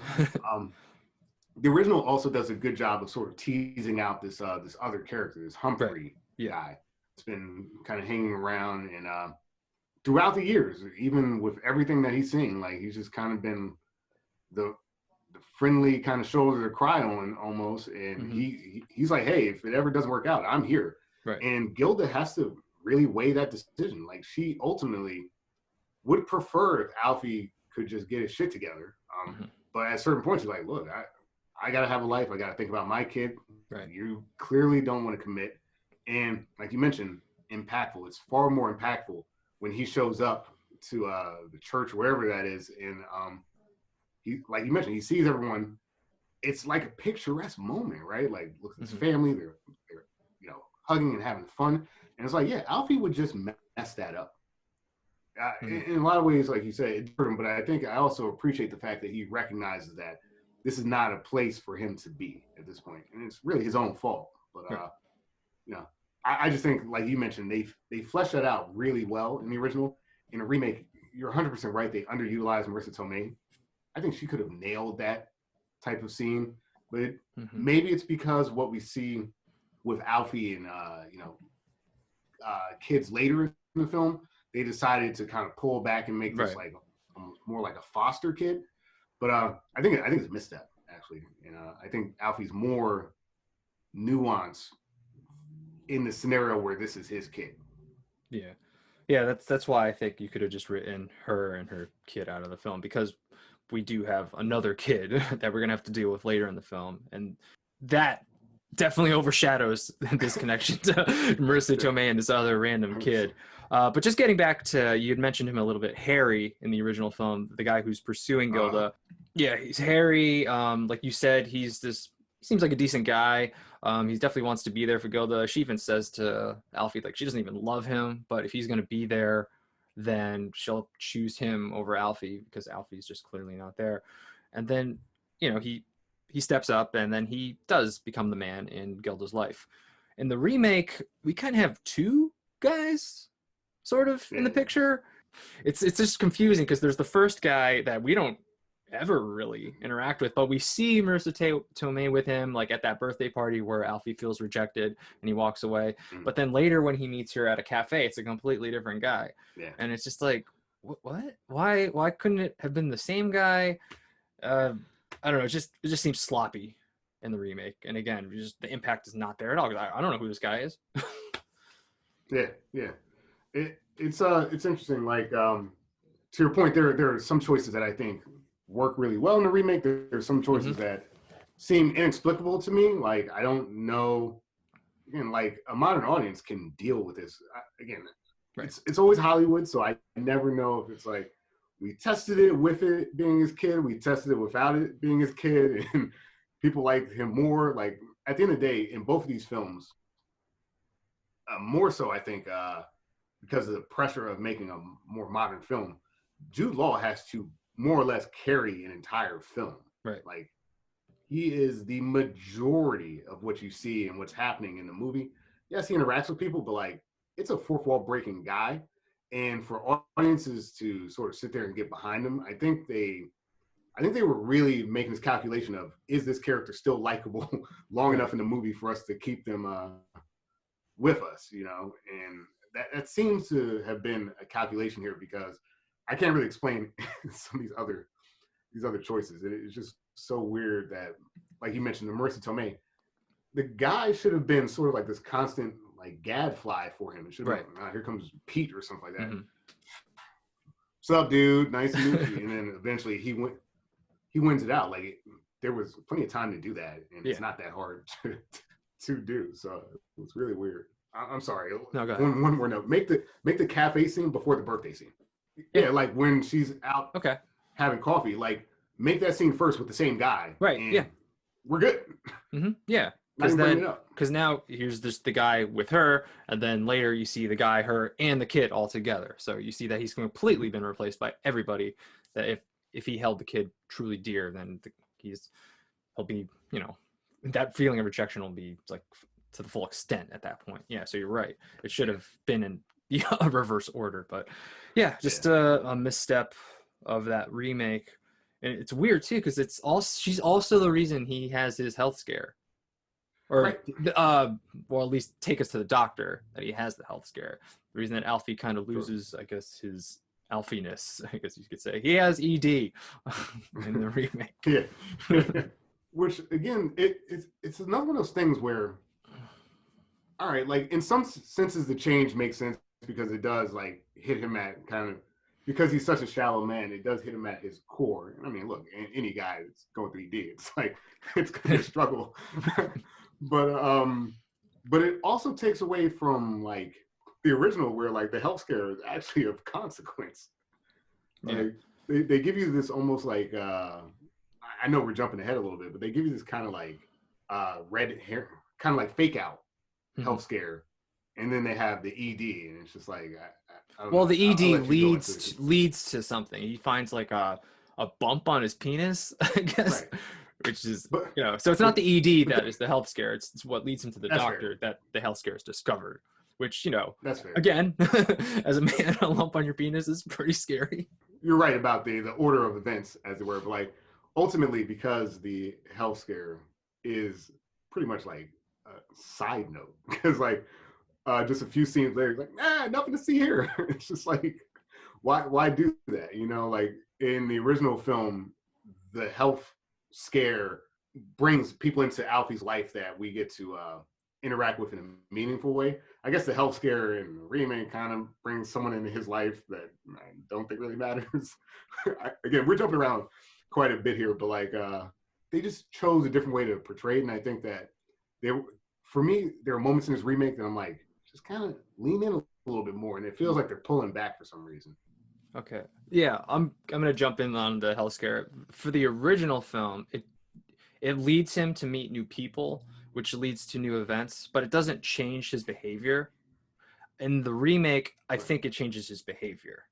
The original also does a good job of sort of teasing out this other character, this Humphrey guy. It's been kind of hanging around, and throughout the years, even with everything that he's seeing, like he's just kind of been the friendly kind of shoulder to cry on almost. And he's like, hey, if it ever doesn't work out, I'm here. Right. And Gilda has to really weigh that decision. Like she ultimately would prefer if Alfie could just get his shit together. But at certain points, you're like, look, I got to have a life. I got to think about my kid. Right. You clearly don't want to commit. And like you mentioned, impactful. It's far more impactful when he shows up to the church, wherever that is. And he, like you mentioned, he sees everyone. It's like a picturesque moment, right? Like, look at his family. They're hugging and having fun. And it's like, yeah, Alfie would just mess that up. In a lot of ways, like you said, it hurt him, but I think I also appreciate the fact that he recognizes that this is not a place for him to be at this point, and it's really his own fault. But I just think, like you mentioned, they fleshed that out really well in the original. In a remake, you're 100% right. They underutilized Marissa Tomei. I think she could have nailed that type of scene, but Mhm. maybe it's because what we see with Alfie and kids later in the film, they decided to kind of pull back and make this Right. like more like a foster kid. But I think it's a misstep actually, and I think Alfie's more nuanced in the scenario where this is his kid. Yeah. Yeah, that's why I think you could have just written her and her kid out of the film, because we do have another kid that we're gonna have to deal with later in the film, and that definitely overshadows this connection to Marissa Tomei and this other random kid. But just getting back to, you had mentioned him a little bit, Harry in the original film, the guy who's pursuing Gilda. Yeah, he's Harry. Like you said, he's this, seems like a decent guy. He definitely wants to be there for Gilda. She even says to Alfie, like, she doesn't even love him, but if he's going to be there, then she'll choose him over Alfie, because Alfie's just clearly not there. And then, he steps up, and then he does become the man in Gilda's life. In the remake, we kind of have two guys sort of in the picture. It's just confusing, because there's the first guy that we don't ever really interact with, but we see Marissa Tomei with him, like at that birthday party where Alfie feels rejected and he walks away. But then later when he meets her at a cafe, it's a completely different guy. And it's just like, what? Why couldn't it have been the same guy? I don't know. It just seems sloppy in the remake. And again, just the impact is not there at all. I don't know who this guy is. Yeah. It's interesting. Like to your point, there are some choices that I think work really well in the remake. There's some choices that seem inexplicable to me. Like I don't know. Again, like a modern audience can deal with this. It's always Hollywood, so I never know if it's like we tested it with it being his kid, we tested it without it being his kid, and people liked him more. Like at the end of the day, in both of these films, more so I think because of the pressure of making a more modern film, Jude Law has to more or less carry an entire film. Right. Like he is the majority of what you see and what's happening in the movie. Yes, he interacts with people, but like it's a fourth wall breaking guy. And for audiences to sort of sit there and get behind him, I think they were really making this calculation of, is this character still likable long enough in the movie for us to keep them with us, And that seems to have been a calculation here, because I can't really explain some of these other choices. It's just so weird that, like you mentioned, the Marissa Tomei, the guy should have been sort of like this constant like gadfly for him. It should have been, here comes Pete or something like that. What's up, dude? Nice to meet you. And then eventually he wins it out. Like there was plenty of time to do that, and it's not that hard to do. So it's really weird. I'm sorry. No, go ahead. One more note. Make the cafe scene before the birthday scene. Yeah, like when she's out having coffee, like make that scene first with the same guy. Right. Yeah. We're good. Yeah. Because now here's just the guy with her, and then later you see the guy, her, and the kid all together. So you see that he's completely been replaced by everybody. That if he held the kid truly dear, then he'll be, that feeling of rejection will be like to the full extent at that point. Yeah. So you're right. It should have been in a reverse order, but just a misstep of that remake. And it's weird too, because she's also the reason he has his health scare, or well, at least take us to the doctor that he has the health scare. The reason that Alfie kind of loses, I guess, his Alfiness, I guess you could say, he has ED in the remake. Which again, it's another one of those things where, all right, like in some senses the change makes sense, because it does like hit him at kind of, because he's such a shallow man, it does hit him at his core. I mean, look, any guy that's going through ED, it's like it's gonna be a struggle. But it also takes away from like the original, where like the health scare is actually of consequence. Like they give you this almost like I know we're jumping ahead a little bit, but they give you this kind of like red hair, kind of like fake out health scare, and then they have the ED, and it's just like I don't know. The ED leads to something. He finds like a bump on his penis, I guess, which is so it's not the ED that is the health scare. It's what leads him to the doctor that the health scare is discovered. Which that's fair. Again, as a man, a lump on your penis is pretty scary. You're right about the order of events, as it were, but like ultimately, because the health scare is pretty much like a side note because like just a few scenes later, like nothing to see here. It's just like why do that? You know, like in the original film, the health scare brings people into Alfie's life that we get to interact with in a meaningful way. I guess the health scare in the remake kind of brings someone into his life that I don't think really matters. Again, we're jumping around quite a bit here, but like they just chose a different way to portray it, and I think that for me, there are moments in this remake that I'm like, just kind of lean in a little bit more, and it feels like they're pulling back for some reason. Okay. Yeah, I'm gonna jump in on the health scare. For the original film, it leads him to meet new people, which leads to new events, but it doesn't change his behavior. In the remake, I think it changes his behavior.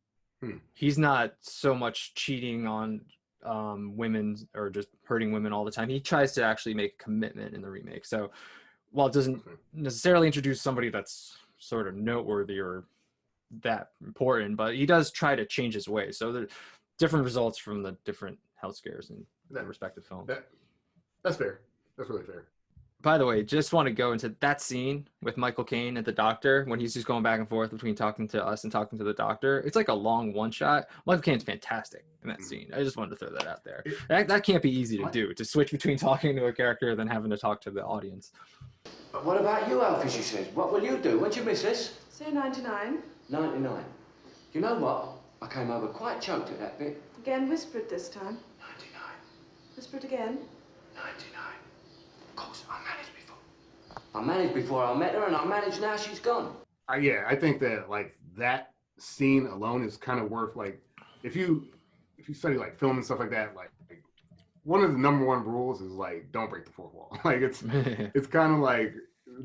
He's not so much cheating on women or just hurting women all the time. He tries to actually make a commitment in the remake. So while it doesn't necessarily introduce somebody that's sort of noteworthy or that important, but he does try to change his ways. So there are different results from the different health scares in the respective films. That's fair. That's really fair. By the way, just want to go into that scene with Michael Caine at the doctor when he's just going back and forth between talking to us and talking to the doctor. It's like a long one shot. Michael Caine's fantastic in that scene. I just wanted to throw that out there. That can't be easy to do, to switch between talking to a character and then having to talk to the audience. But what about you, Alfie, she says? What will you do? What'd you miss this? Say 99. 99. You know what? I came over quite choked at that bit. Again, whispered this time. 99. Whispered again. 99. Of course, I managed before. I managed before I met her, and I managed now she's gone. Yeah, I think that like that scene alone is kind of worth like if you study like film and stuff like that, like one of the number one rules is like don't break the fourth wall. Like it's kind of like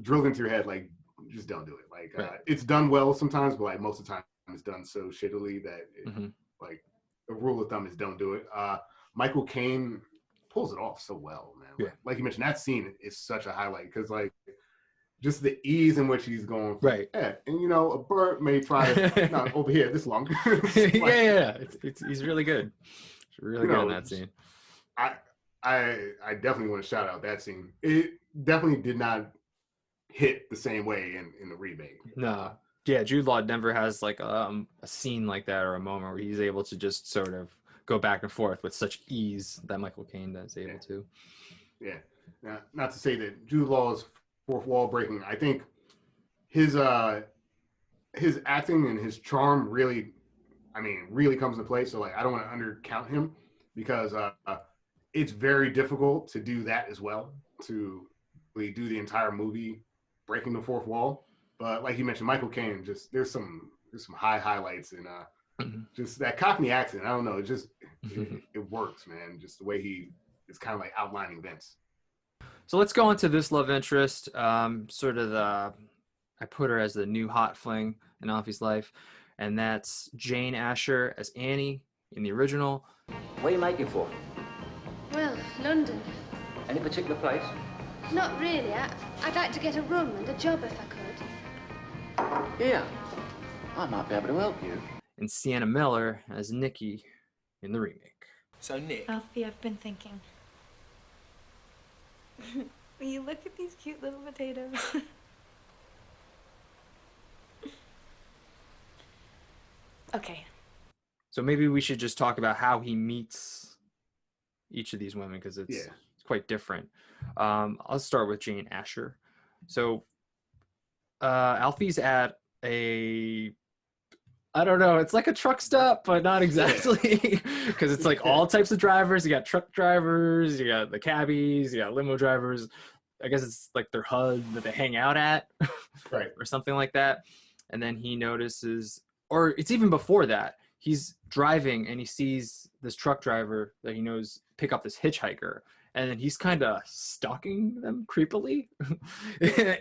drilled into your head, like just don't do it. Like it's done well sometimes, but like most of the time it's done so shittily that like the rule of thumb is don't do it. Michael Caine pulls it off so well, man. Yeah. Like you mentioned, that scene is such a highlight because like just the ease in which he's going. Right. Yeah, and you know, a bird may try to not over here this long. Like, yeah. He's really good. He's really good in that scene. I definitely want to shout out that scene. It definitely did not hit the same way in the remake. No. Yeah, Jude Law never has like a scene like that or a moment where he's able to just sort of go back and forth with such ease that Michael Caine is able to. Yeah. Now, not to say that Jude Law's fourth wall breaking. I think his acting and his charm really comes into play. So like I don't want to undercount him because it's very difficult to do that as well, to really do the entire movie breaking the fourth wall. But like you mentioned, Michael Caine, just there's some high highlights in just that Cockney accent. I don't know, it works, man. Just the way he is kind of like outlining events. So let's go into this love interest. Sort of I put her as the new hot fling in Alfie's life, and that's Jane Asher as Annie in the original. What are you making for? Well, London. Any particular place? Not really. I'd like to get a room and a job if I could. Yeah. I might be able to help you. And Sienna Miller as Nikki in the remake. So, Nick. Alfie, I've been thinking. Will you look at these cute little potatoes? Okay. So maybe we should just talk about how he meets each of these women because it's quite different. I'll start with Jane Asher. So Alfie's at I don't know, it's like a truck stop, but not exactly, because it's like all types of drivers. You got truck drivers, you got the cabbies, you got limo drivers. I guess it's like their HUD that they hang out at, right, or something like that. And then he notices, or it's even before that, he's driving and he sees this truck driver that he knows pick up this hitchhiker, and then he's kind of stalking them creepily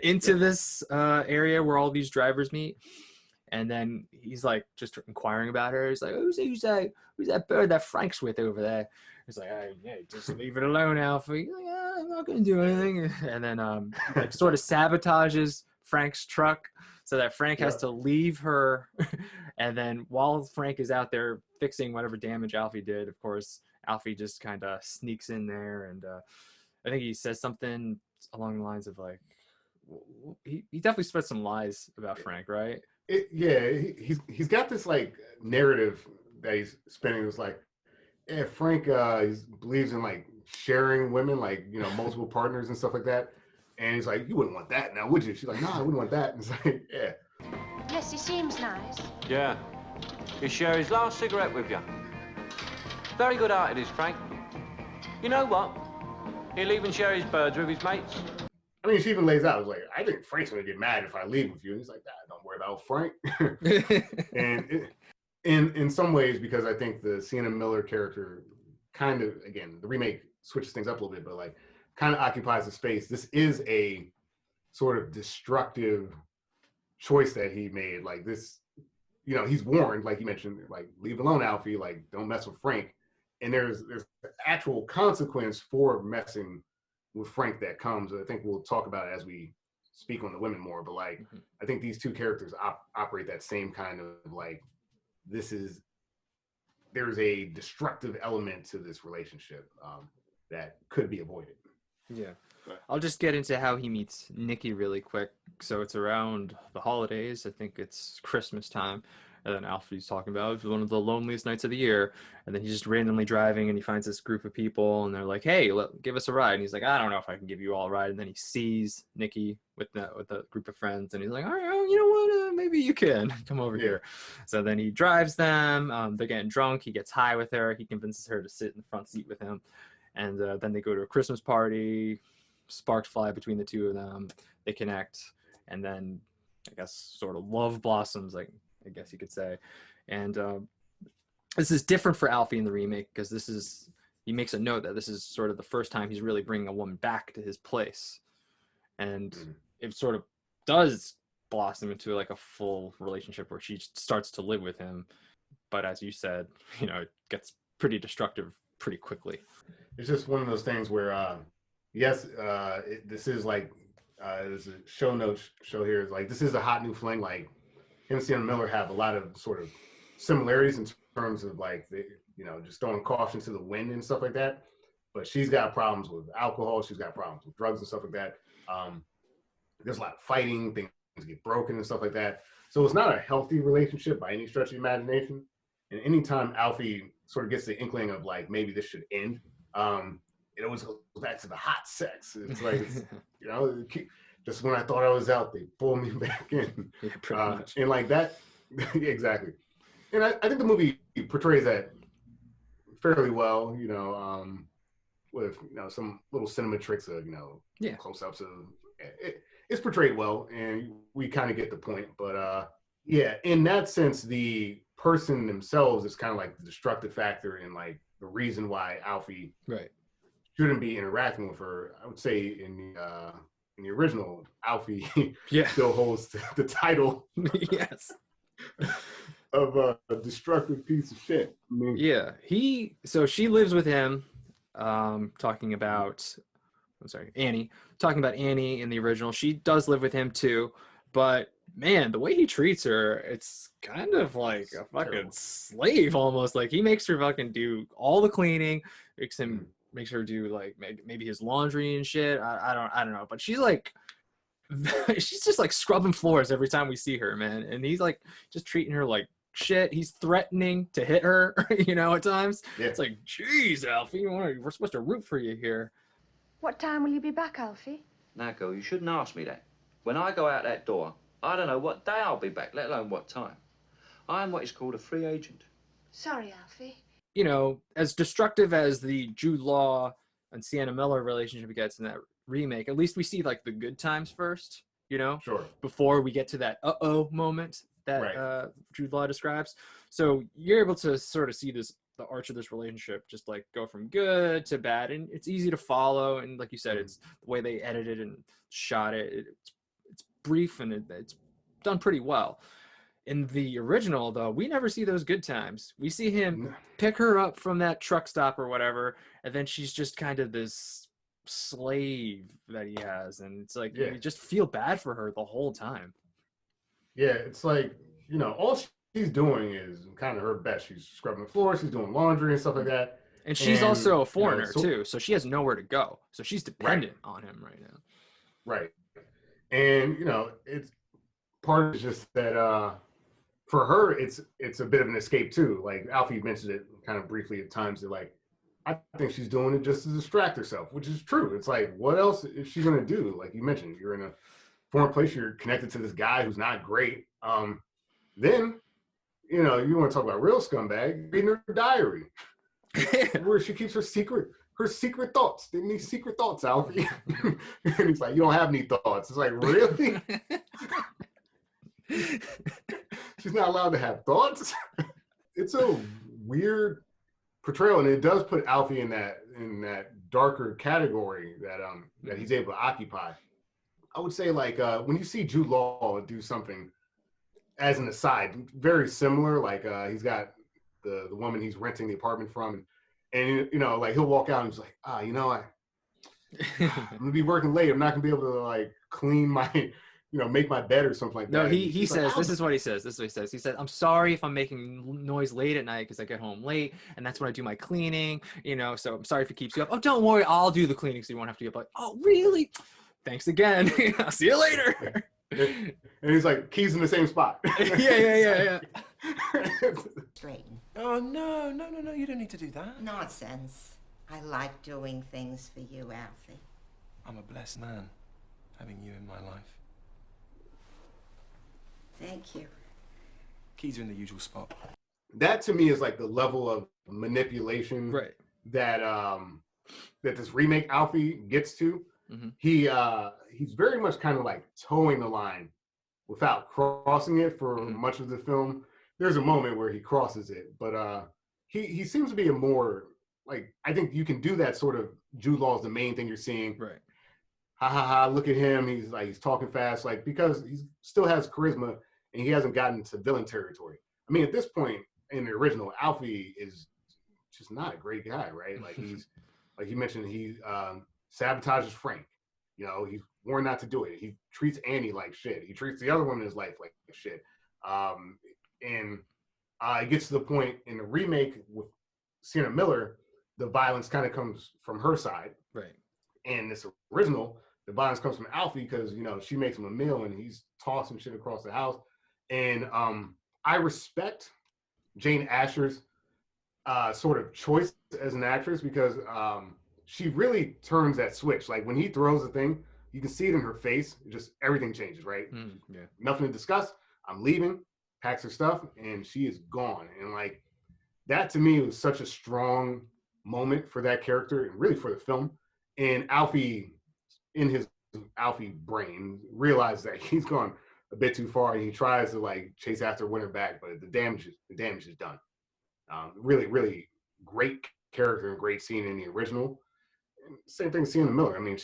into this area where all these drivers meet. And then he's like just inquiring about her. He's like, who's that bird that Frank's with over there? He's like, yeah, just leave it alone, Alfie. He's like, I'm not gonna do anything. And then like sort of sabotages Frank's truck so that Frank has to leave her. And then while Frank is out there fixing whatever damage Alfie did, of course, Alfie just kind of sneaks in there and I think he says something along the lines of like, he definitely spread some lies about Frank, right? He's got this like narrative that he's spinning. It's like, yeah, Frank he believes in like sharing women, like multiple partners and stuff like that. And he's like, you wouldn't want that now, would you? She's like, no, I wouldn't want that. And it's like, yeah. Yes, he seems nice. Yeah. He'll share his last cigarette with you. Very good hearted is Frank. You know what? He'll even share his birds with his mates. I mean, she even lays out, like, I think Frank's gonna get mad if I leave with you. And he's like, don't worry about Frank. And in some ways, because I think the Sienna Miller character kind of, again, the remake switches things up a little bit, but like kind of occupies the space. This is a sort of destructive choice that he made. Like this, he's warned, like you mentioned, like leave alone, Alfie, like don't mess with Frank. And there's actual consequence for messing with Frank that comes. I think we'll talk about it as we speak on the women more, but like I think these two characters operate that same kind of like, there's a destructive element to this relationship that could be avoided. Yeah. I'll just get into how he meets Nikki really quick. So it's around the holidays. I think it's Christmas time. And then Alfie's talking about it's one of the loneliest nights of the year. And then he's just randomly driving and he finds this group of people and they're like, hey, give us a ride. And he's like, I don't know if I can give you all a ride. And then he sees Nikki with the group of friends and he's like, all right, you know what? Maybe you can come over here. So then he drives them. They're getting drunk. He gets high with her. He convinces her to sit in the front seat with him. And then they go to a Christmas party. Sparks fly between the two of them. They connect. And then I guess sort of love blossoms, like I guess you could say. And this is different for Alfie in the remake because he makes a note that this is sort of the first time he's really bringing a woman back to his place. And it sort of does blossom into like a full relationship where she starts to live with him. But as you said, it gets pretty destructive pretty quickly. It's just one of those things where, yes, this is like, there's a show notes show here. It's like, this is a hot new fling. Like, him and Sienna Miller have a lot of sort of similarities in terms of like, just throwing caution to the wind and stuff like that. But she's got problems with alcohol. She's got problems with drugs and stuff like that. There's a lot of fighting, things get broken and stuff like that. So it's not a healthy relationship by any stretch of the imagination. And anytime Alfie sort of gets the inkling of like, maybe this should end, it always goes back to the hot sex. It's like, just when I thought I was out, they pull me back in. Yeah, pretty much. And like that, exactly. And I think the movie portrays that fairly well, with some little cinema tricks of close-ups of it's portrayed well, and we kind of get the point. But in that sense, the person themselves is kind of like the destructive factor and like the reason why Alfie shouldn't be interacting with her. I would say in the original, Alfie still holds the title. Yes. Of a destructive piece of shit. I mean, so she lives with him, talking about Annie in the original. She does live with him too, but man, the way he treats her, it's kind of like a fucking slave almost. Like he makes her fucking do all the cleaning, makes her do like maybe his laundry and shit. I don't know, but she's like she's just like scrubbing floors every time we see her, man. And he's like just treating her like shit. He's threatening to hit her, at times. It's like, geez, Alfie, we're supposed to root for you here. What time will you be back, Alfie? Now, girl, you shouldn't ask me that. When I go out that door, I don't know what day I'll be back, let alone what time. I am what is called a free agent. Sorry, Alfie. As destructive as the Jude Law and Sienna Miller relationship gets in that remake, at least we see like the good times first, Sure. before we get to that moment that Jude Law describes. So you're able to sort of see the arch of this relationship just like go from good to bad, and it's easy to follow. And like you said, it's the way they edited and shot it. It's brief and it's done pretty well. In the original, though, we never see those good times. We see him pick her up from that truck stop or whatever, and then she's just kind of this slave that he has, and it's like you just feel bad for her the whole time. Yeah, it's like, all she's doing is kind of her best. She's scrubbing the floor, she's doing laundry and stuff like that. And she's And also a you know, foreigner so too, so she has nowhere to go. So she's right, dependent on him right now. right. And you know, it's part of it's just that for her, it's a bit of an escape too. Like Alfie mentioned it kind of briefly at times. That like, I think she's doing it just to distract herself, which is true. It's like, what else is she gonna do? Like you mentioned, you're in a foreign place. You're connected to this guy who's not great. Then you know, you want to talk about real scumbag? Reading her diary, where she keeps her secret thoughts. These secret thoughts, Alfie. And he's like, you don't have any thoughts. It's like, really? She's not allowed to have thoughts. It's a weird portrayal, and it does put Alfie in that darker category that he's able to occupy. I would say like when you see Jude Law do something as an aside, very similar. Like he's got the woman he's renting the apartment from, and you know, like he'll walk out and he's like, you know, I'm gonna be working late. I'm not gonna be able to like clean my, you know, make my bed or something like that. No, And he she's like, says, this is what he says. This is what he says. He said, I'm sorry if I'm making noise late at night because I get home late and that's when I do my cleaning, you know, so I'm sorry if it keeps you up. Oh, don't worry, I'll do the cleaning so you won't have to get up. Like, oh, really? Thanks again. I'll see you later. and he's like, keys in the same spot. Yeah. Straighten. Oh, no, you don't need to do that. Nonsense. I like doing things for you, Alfie. I'm a blessed man, having you in my life. Thank you. Keys are in the usual spot. That to me is like the level of manipulation Right. that that this remake Alfie gets to. Mm-hmm. He's very much kind of like towing the line without crossing it for much of the film. There's a moment where he crosses it, but he seems to be a more like, I think you can do that sort of. Jude Law is the main thing you're seeing. Right. Ha ha ha! Look at him. He's talking fast, like because he still has charisma and he hasn't gotten to villain territory. I mean, at this point in the original, Alfie is just not a great guy, right? Like he's like you mentioned, he sabotages Frank. You know, he's warned not to do it. He treats Annie like shit. He treats the other woman in his life like shit. And it gets to the point in the remake with Sienna Miller, the violence kind of comes from her side. Right. And this original, the violence comes from Alfie because, you know, she makes him a meal and he's tossing shit across the house. And I respect Jane Asher's sort of choice as an actress because she really turns that switch. Like when he throws the thing, you can see it in her face. Just everything changes, right? Yeah. Nothing to discuss. I'm leaving, packs her stuff, and she is gone. And like that to me was such a strong moment for that character and really for the film. And Alfie, in his Alfie brain, realized that he's gone a bit too far, and he tries to like chase after Winter back, but the damage is done. Really, really great character and great scene in the original. And same thing, Sienna Miller. I mean,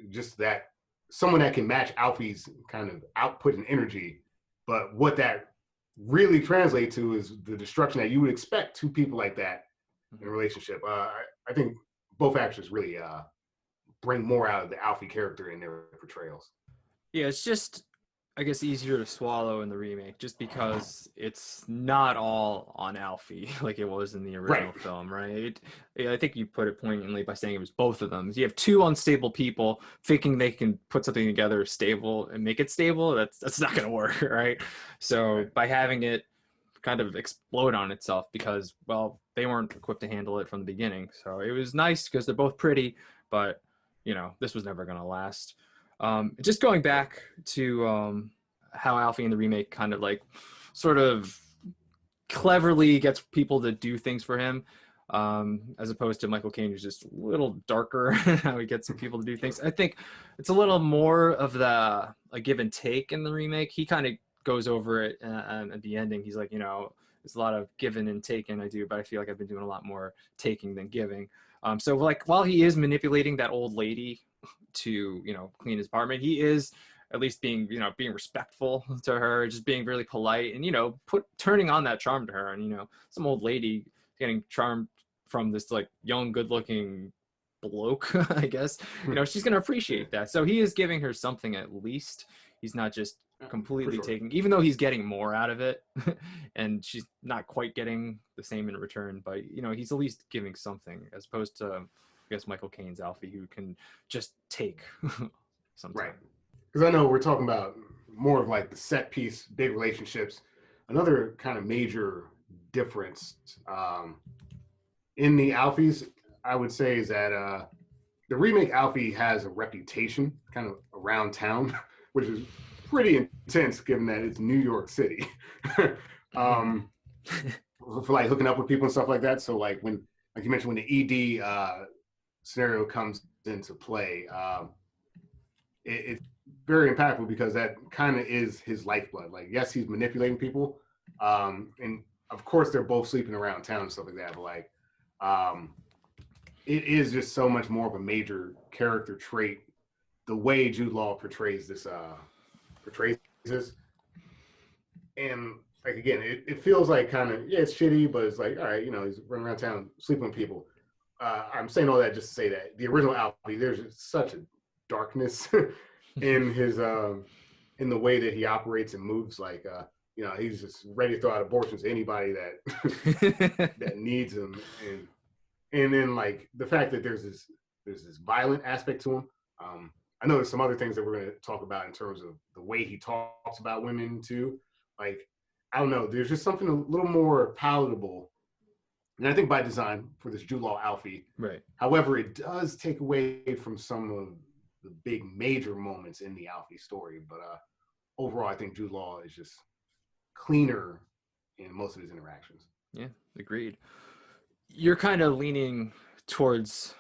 just that someone that can match Alfie's kind of output and energy, but what that really translates to is the destruction that you would expect two people like that in a relationship. I think both actors really bring more out of the Alfie character in their portrayals. Yeah, it's just, I guess, easier to swallow in the remake just because it's not all on Alfie like it was in the original film, right? Yeah, I think you put it poignantly by saying it was both of them. You have two unstable people thinking they can put something together stable and make it stable. That's not going to work, right? So by having it kind of explode on itself because, well, they weren't equipped to handle it from the beginning. So it was nice because they're both pretty, but, you know, this was never going to last. Just going back to how Alfie in the remake kind of like sort of cleverly gets people to do things for him, as opposed to Michael Caine, who's just a little darker how he gets people to do things. I think it's a little more of a give and take in the remake. He kind of goes over it at the ending. He's like, you know, there's a lot of giving and taking I do, but I feel like I've been doing a lot more taking than giving. So like while he is manipulating that old lady to, you know, clean his apartment, he is at least being respectful to her, just being really polite and, you know, turning on that charm to her. And, you know, some old lady getting charmed from this like young, good looking bloke, I guess, you know, she's going to appreciate that. So he is giving her something at least. He's not just completely sure. taking, even though he's getting more out of it, and she's not quite getting the same in return. But he's at least giving something, as opposed to, I guess, Michael Caine's Alfie, who can just take sometimes. Right. Because I know we're talking about more of like the set piece, big relationships. Another kind of major difference in the Alfies, I would say, is that the remake Alfie has a reputation kind of around town, which is pretty intense given that it's New York City. For like hooking up with people and stuff like that. So like when, like you mentioned, when the ED scenario comes into play, it's very impactful because that kind of is his lifeblood. Like, yes, he's manipulating people, and of course they're both sleeping around town and stuff like that. But like, it is just so much more of a major character trait. The way Jude Law portrays this, and like again, it feels like kind of, yeah, it's shitty, but it's like, all right, he's running around town sleeping with people. I'm saying all that just to say that the original Alfie, there's just such a darkness in his in the way that he operates and moves. Like he's just ready to throw out abortions to anybody that that needs him, and then like the fact that there's this violent aspect to him. I know there's some other things that we're going to talk about in terms of the way he talks about women too. Like, I don't know, there's just something a little more palatable, and I think by design for this Jude Law Alfie. Right. However, it does take away from some of the big major moments in the Alfie story. But overall, I think Jude Law is just cleaner in most of his interactions. Yeah, agreed. You're kind of leaning towards,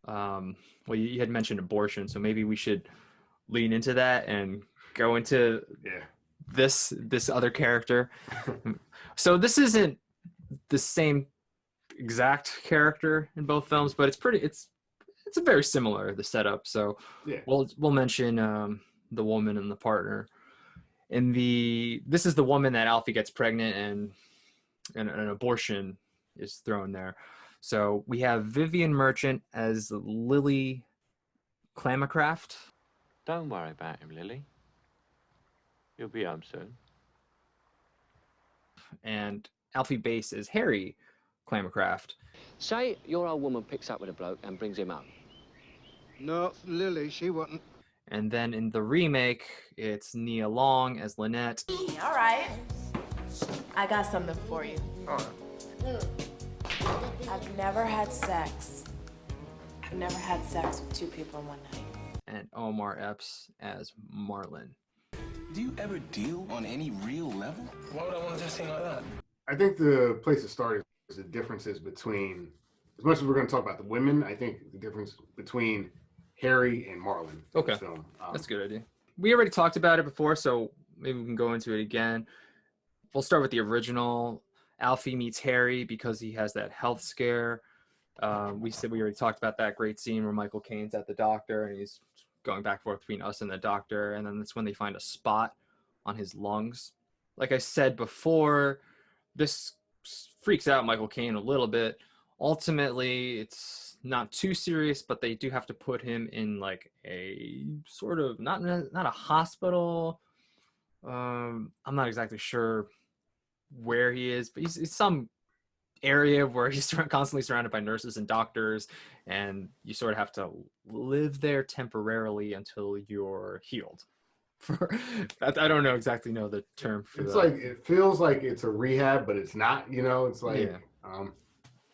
well, you had mentioned abortion, so maybe we should lean into that and go into this other character. So this isn't the same exact character in both films, but it's a very similar, the setup. So we'll mention the woman and the partner. This is the woman that Alfie gets pregnant, and an abortion is thrown there. So we have Vivian Merchant as Lily Clamacraft. Don't worry about him, Lily. He'll be home soon. And Alfie Bass is Harry Clamacraft. Say your old woman picks up with a bloke and brings him home. No, Lily, she wouldn't. And then in the remake, it's Nia Long as Lynette. All right. I got something for you. I've never had sex. I've never had sex with two people in one night. And Omar Epps as Marlon. Do you ever deal on any real level? Why would I want to do a thing like that? I think the place to start is the differences between, as much as we're going to talk about the women, I think the difference between Harry and Marlon. Okay, film. That's a good idea. We already talked about it before, so maybe we can go into it again. We'll start with the original. Alfie meets Harry because he has that health scare. We already talked about that great scene where Michael Caine's at the doctor and he's going back and forth between us and the doctor, and then that's when they find a spot on his lungs. Like I said before, this freaks out Michael Caine a little bit. Ultimately, it's not too serious, but they do have to put him in like a sort of not a hospital. I'm not exactly sure where he is, but he's some area where he's constantly surrounded by nurses and doctors, and you sort of have to live there temporarily until you're healed. I don't know the term for it's that. Like, it feels like it's a rehab, but it's not, it's like,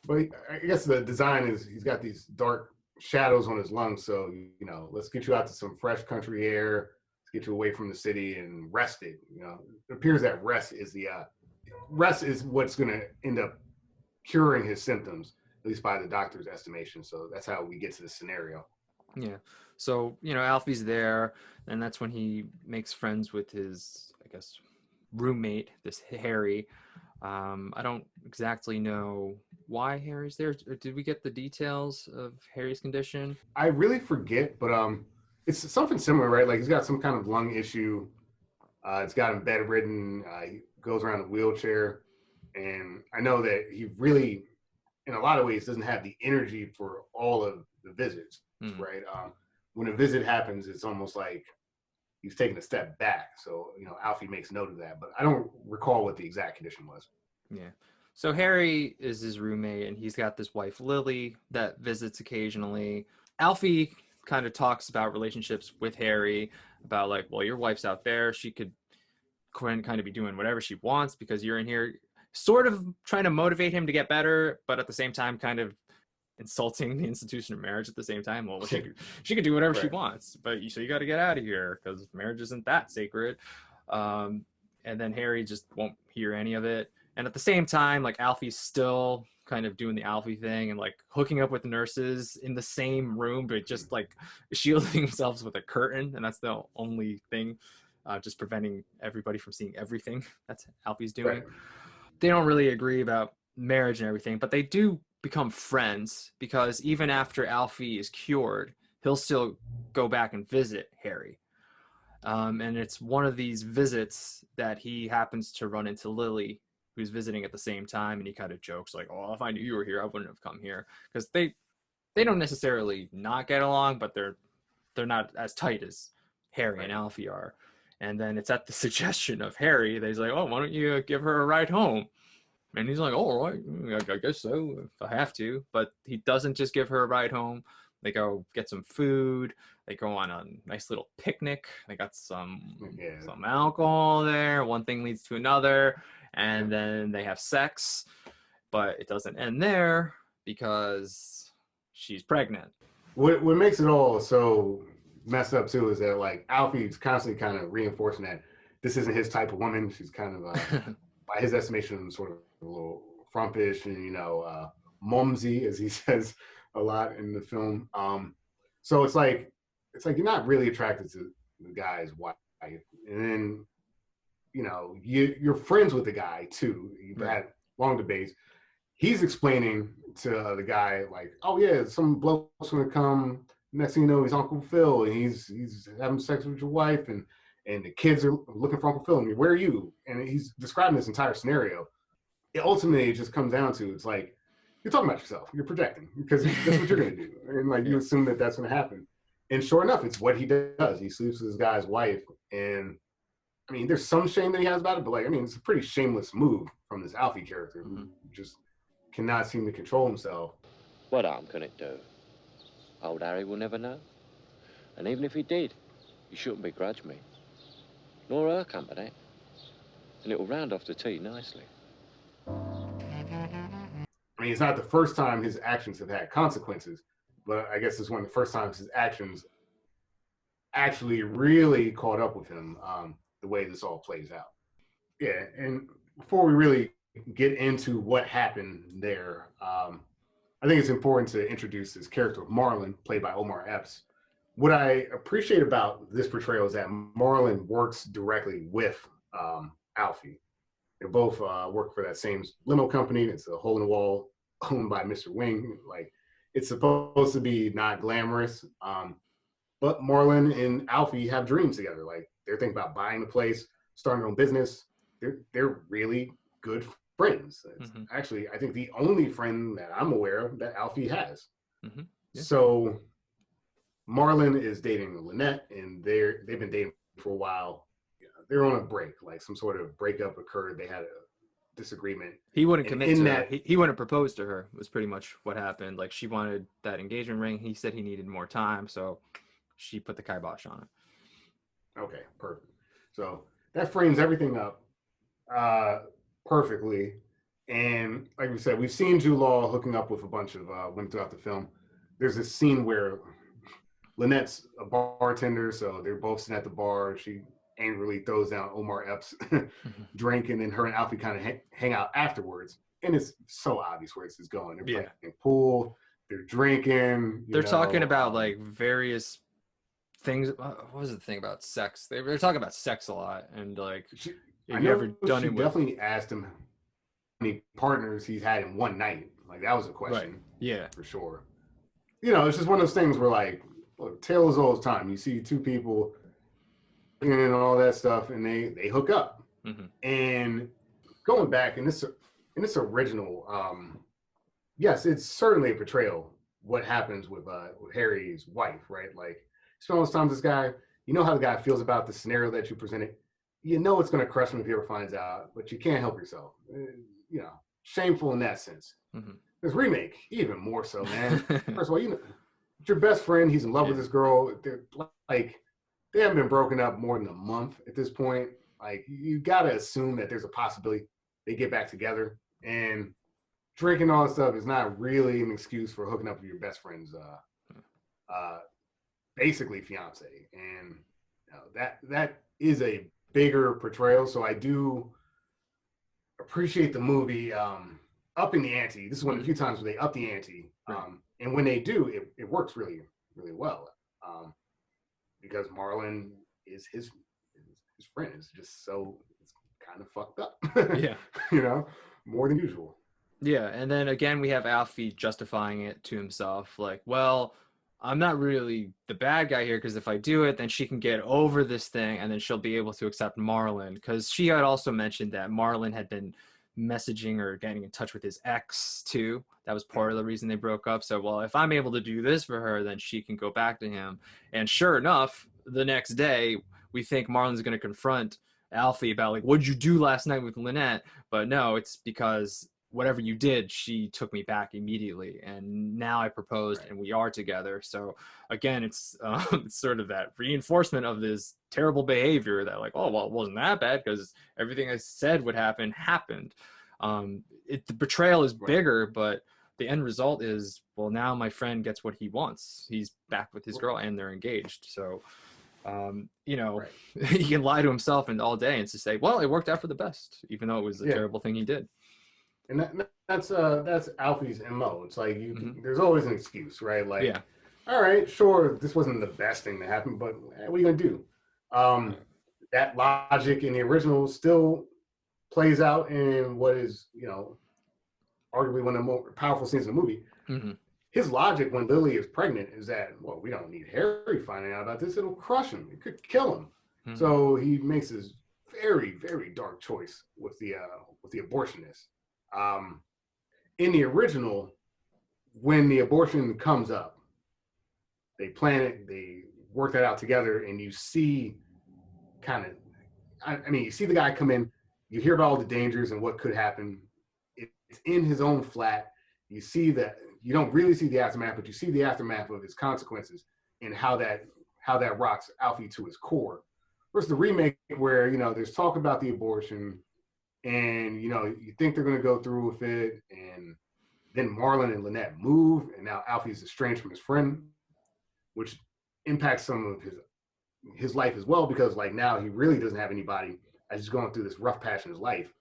but I guess the design is he's got these dark shadows on his lungs. So, let's get you out to some fresh country air, let's get you away from the city and rest it. It appears that rest is what's going to end up curing his symptoms, at least by the doctor's estimation. So that's how we get to this scenario. Yeah. So, Alfie's there, and that's when he makes friends with his, I guess, roommate, this Harry. I don't exactly know why Harry's there. Did we get the details of Harry's condition? I really forget, but it's something similar, right? Like he's got some kind of lung issue. It's got him bedridden. He goes around in a wheelchair. And I know that he really, in a lot of ways, doesn't have the energy for all of the visits, right? When a visit happens, it's almost like he's taking a step back. So, Alfie makes note of that, but I don't recall what the exact condition was. Yeah. So Harry is his roommate, and he's got this wife, Lily, that visits occasionally. Alfie kind of talks about relationships with Harry, about like, well, your wife's out there. She could kind of be doing whatever she wants because you're in here, sort of trying to motivate him to get better, but at the same time, kind of insulting the institution of marriage at the same time. Well, she could do whatever she wants, but so you got to get out of here because marriage isn't that sacred. And then Harry just won't hear any of it. And at the same time, like Alfie's still kind of doing the Alfie thing and like hooking up with nurses in the same room, but just like shielding themselves with a curtain. And that's the only thing, just preventing everybody from seeing everything that's Alfie's doing. Right. They don't really agree about marriage and everything, but they do become friends because even after Alfie is cured, he'll still go back and visit Harry. And it's one of these visits that he happens to run into Lily, who's visiting at the same time, and he kind of jokes like, "Oh, if I knew you were here, I wouldn't have come here," because they don't necessarily not get along, but they're not as tight as Harry and Alfie are. And then it's at the suggestion of Harry that he's like, "Oh, why don't you give her a ride home?" And he's like, "Oh, all right, I guess so if I have to." But he doesn't just give her a ride home. They go get some food. They go on a nice little picnic. They got some alcohol there. One thing leads to another. And then they have sex. But it doesn't end there because she's pregnant. What makes it all so messed up, too, is that, like, Alfie's constantly kind of reinforcing that this isn't his type of woman. She's kind of, by his estimation, sort of a little frumpish and, mumsy, as he says a lot in the film. So it's like you're not really attracted to the guy's wife, and then you're friends with the guy too. You've had long debates. He's explaining to the guy like, "Oh yeah, some bloke's gonna come. Next thing you know, he's Uncle Phil, and he's having sex with your wife, and the kids are looking for Uncle Phil. And where are you?" And he's describing this entire scenario. Ultimately, it just comes down to it's like, you're talking about yourself. You're projecting because that's what you're going to do. And like you assume that that's going to happen. And sure enough, it's what he does. He sleeps with this guy's wife. And I mean, there's some shame that he has about it, but like, I mean, it's a pretty shameless move from this Alfie character who just cannot seem to control himself. What harm can it do? Old Harry will never know. And even if he did, he shouldn't begrudge me. Nor her company. And it will round off the tea nicely. I mean, it's not the first time his actions have had consequences, but I guess it's one of the first times his actions actually really caught up with him, the way this all plays out. Yeah, and before we really get into what happened there, I think it's important to introduce this character of Marlon, played by Omar Epps. What I appreciate about this portrayal is that Marlon works directly with Alfie. They both work for that same limo company. It's a hole in the wall owned by Mr. Wing. Like, it's supposed to be not glamorous, but Marlon and Alfie have dreams together. Like, they're thinking about buying the place, starting their own business. They're really good friends. It's actually, I think, the only friend that I'm aware of that Alfie has. So Marlon is dating Lynette, and they've been dating for a while. They're on a break, like some sort of breakup occurred. They had a disagreement. He wouldn't commit to her. He wouldn't propose to her, was pretty much what happened. Like, she wanted that engagement ring. He said he needed more time, so she put the kibosh on it. Okay, perfect. So that frames everything up perfectly. And like we said, we've seen Jude Law hooking up with a bunch of women throughout the film. There's this scene where Lynette's a bartender, so they're both sitting at the bar. She angrily throws down Omar Epps' drink, and then her and Alfie kind of hang out afterwards. And it's so obvious where this is going. They're playing pool, they're drinking. They're talking about like various things. What was the thing about sex? They're talking about sex a lot, and like, have you ever done it? Definitely asked him how many partners he's had in one night. Like, that was a question. Right. Yeah, for sure. It's just one of those things where, like, look, tale as old as time. You see two people and all that stuff, and they hook up. And going back in this original, yes, it's certainly a portrayal what happens with Harry's wife, right? Like, he spent all this time with this guy. you know how the guy feels about the scenario that you presented. You know it's going to crush him if he ever finds out, but you can't help yourself. You know, shameful in that sense. Mm-hmm. This remake, even more so, man. First of all, you know, it's your best friend. He's in love with this girl. They're like, they haven't been broken up more than a month at this point. Like, you got to assume that there's a possibility they get back together. And drinking all this stuff is not really an excuse for hooking up with your best friend's basically fiance. And you know, that is a bigger portrayal. So I do appreciate the movie upping the ante. This is one of the few times where they up the ante. And when they do, it works really, really well. Because Marlon is his friend. Is just so it's kind of fucked up. Yeah. You know, more than usual. Yeah, and then again we have Alfie justifying it to himself, like, well, I'm not really the bad guy here, because if I do it, then she can get over this thing, and then she'll be able to accept Marlon, because she had also mentioned that Marlon had been messaging or getting in touch with his ex too. That was part of the reason they broke up. So, well, if I'm able to do this for her, then she can go back to him. And sure enough, the next day, we think Marlon's going to confront Alfie about, like, what'd you do last night with Lynette? But no, it's because whatever you did, she took me back immediately, and now I proposed, and we are together. So again, it's sort of that reinforcement of this terrible behavior that, like, oh, well, it wasn't that bad because everything I said would happen happened. The betrayal is bigger, but the end result is, well, now my friend gets what he wants. He's back with his girl, and they're engaged. So you know, he can lie to himself and all day and just say, well, it worked out for the best, even though it was a terrible thing he did. And that's Alfie's MO. It's like there's always an excuse, right? Like, all right, sure, this wasn't the best thing that happened, but what are you gonna do? That logic in the original still plays out in what is, you know, arguably one of the more powerful scenes in the movie. His logic when Lily is pregnant is that, well, we don't need Harry finding out about this. It'll crush him. It could kill him. So he makes this very, very dark choice with the abortionist. In the original, when the abortion comes up, they plan it, they work that out together, and you see you see the guy come in, you hear about all the dangers and what could happen. It's in his own flat. You see that, you don't really see the aftermath, but you see the aftermath of his consequences and how that rocks Alfie to his core. Versus the remake where, you know, there's talk about the abortion, and, you know, you think they're going to go through with it, and then Marlon and Lynette move, and now Alfie's estranged from his friend, which impacts some of his life as well, because, like, now he really doesn't have anybody as he's going through this rough patch in his life.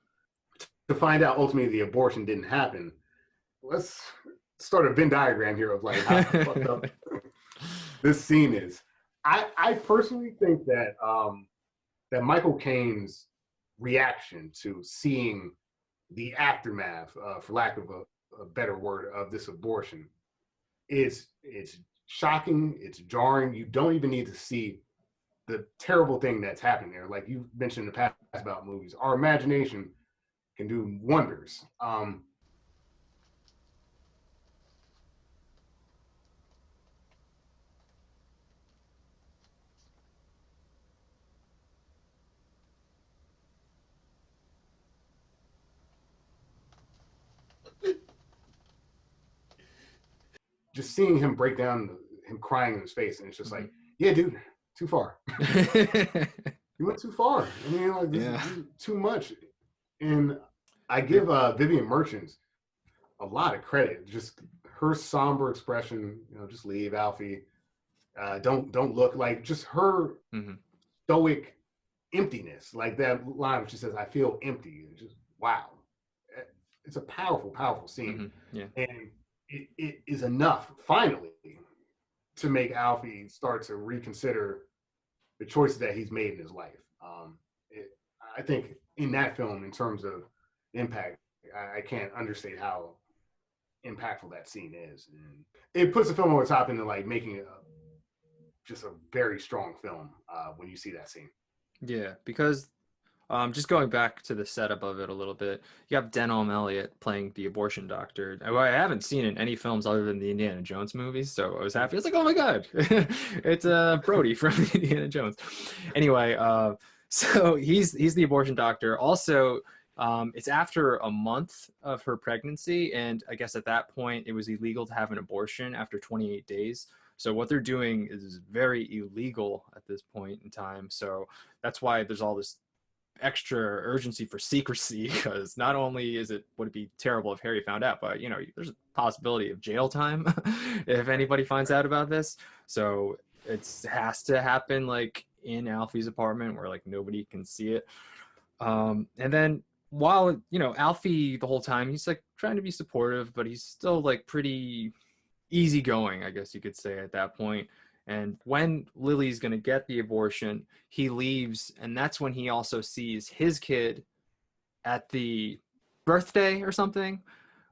To find out ultimately the abortion didn't happen, let's start a Venn diagram here of, like, how fucked up this scene is. I personally think that that Michael Caine's reaction to seeing the aftermath, for lack of a better word, of this abortion it's shocking, it's jarring. You don't even need to see the terrible thing that's happening there. Like you mentioned in the past about movies, our imagination can do wonders. Just seeing him break down, him crying in his face, and it's just like, yeah, dude, too far. You went too far. I mean, like, this is too much. And I give Vivian Merchant a lot of credit. Just her somber expression, you know, just leave, Alfie. Don't look, like, just her stoic emptiness. Like that line where she says, I feel empty. It's just, wow. It's a powerful, powerful scene. And it is enough, finally, to make Alfie start to reconsider the choices that he's made in his life. I think in that film, in terms of impact, I can't understate how impactful that scene is. And it puts the film over top into, like, making it just a very strong film when you see that scene. Yeah, because Just going back to the setup of it a little bit, you have Denholm Elliott playing the abortion doctor. I haven't seen in any films other than the Indiana Jones movies, so I was happy. I was like, oh my god, it's Brody from Indiana Jones. Anyway, so he's the abortion doctor. Also, it's after a month of her pregnancy, and I guess at that point it was illegal to have an abortion after 28 days. So what they're doing is very illegal at this point in time. So that's why there's all this extra urgency for secrecy, because not only would it be terrible if Harry found out, but there's a possibility of jail time if anybody finds out about this. So it has to happen like in Alfie's apartment where like nobody can see it. And then while Alfie the whole time he's like trying to be supportive, but he's still like pretty easygoing, I guess you could say at that point. And when Lily's going to get the abortion, he leaves, and that's when he also sees his kid at the birthday or something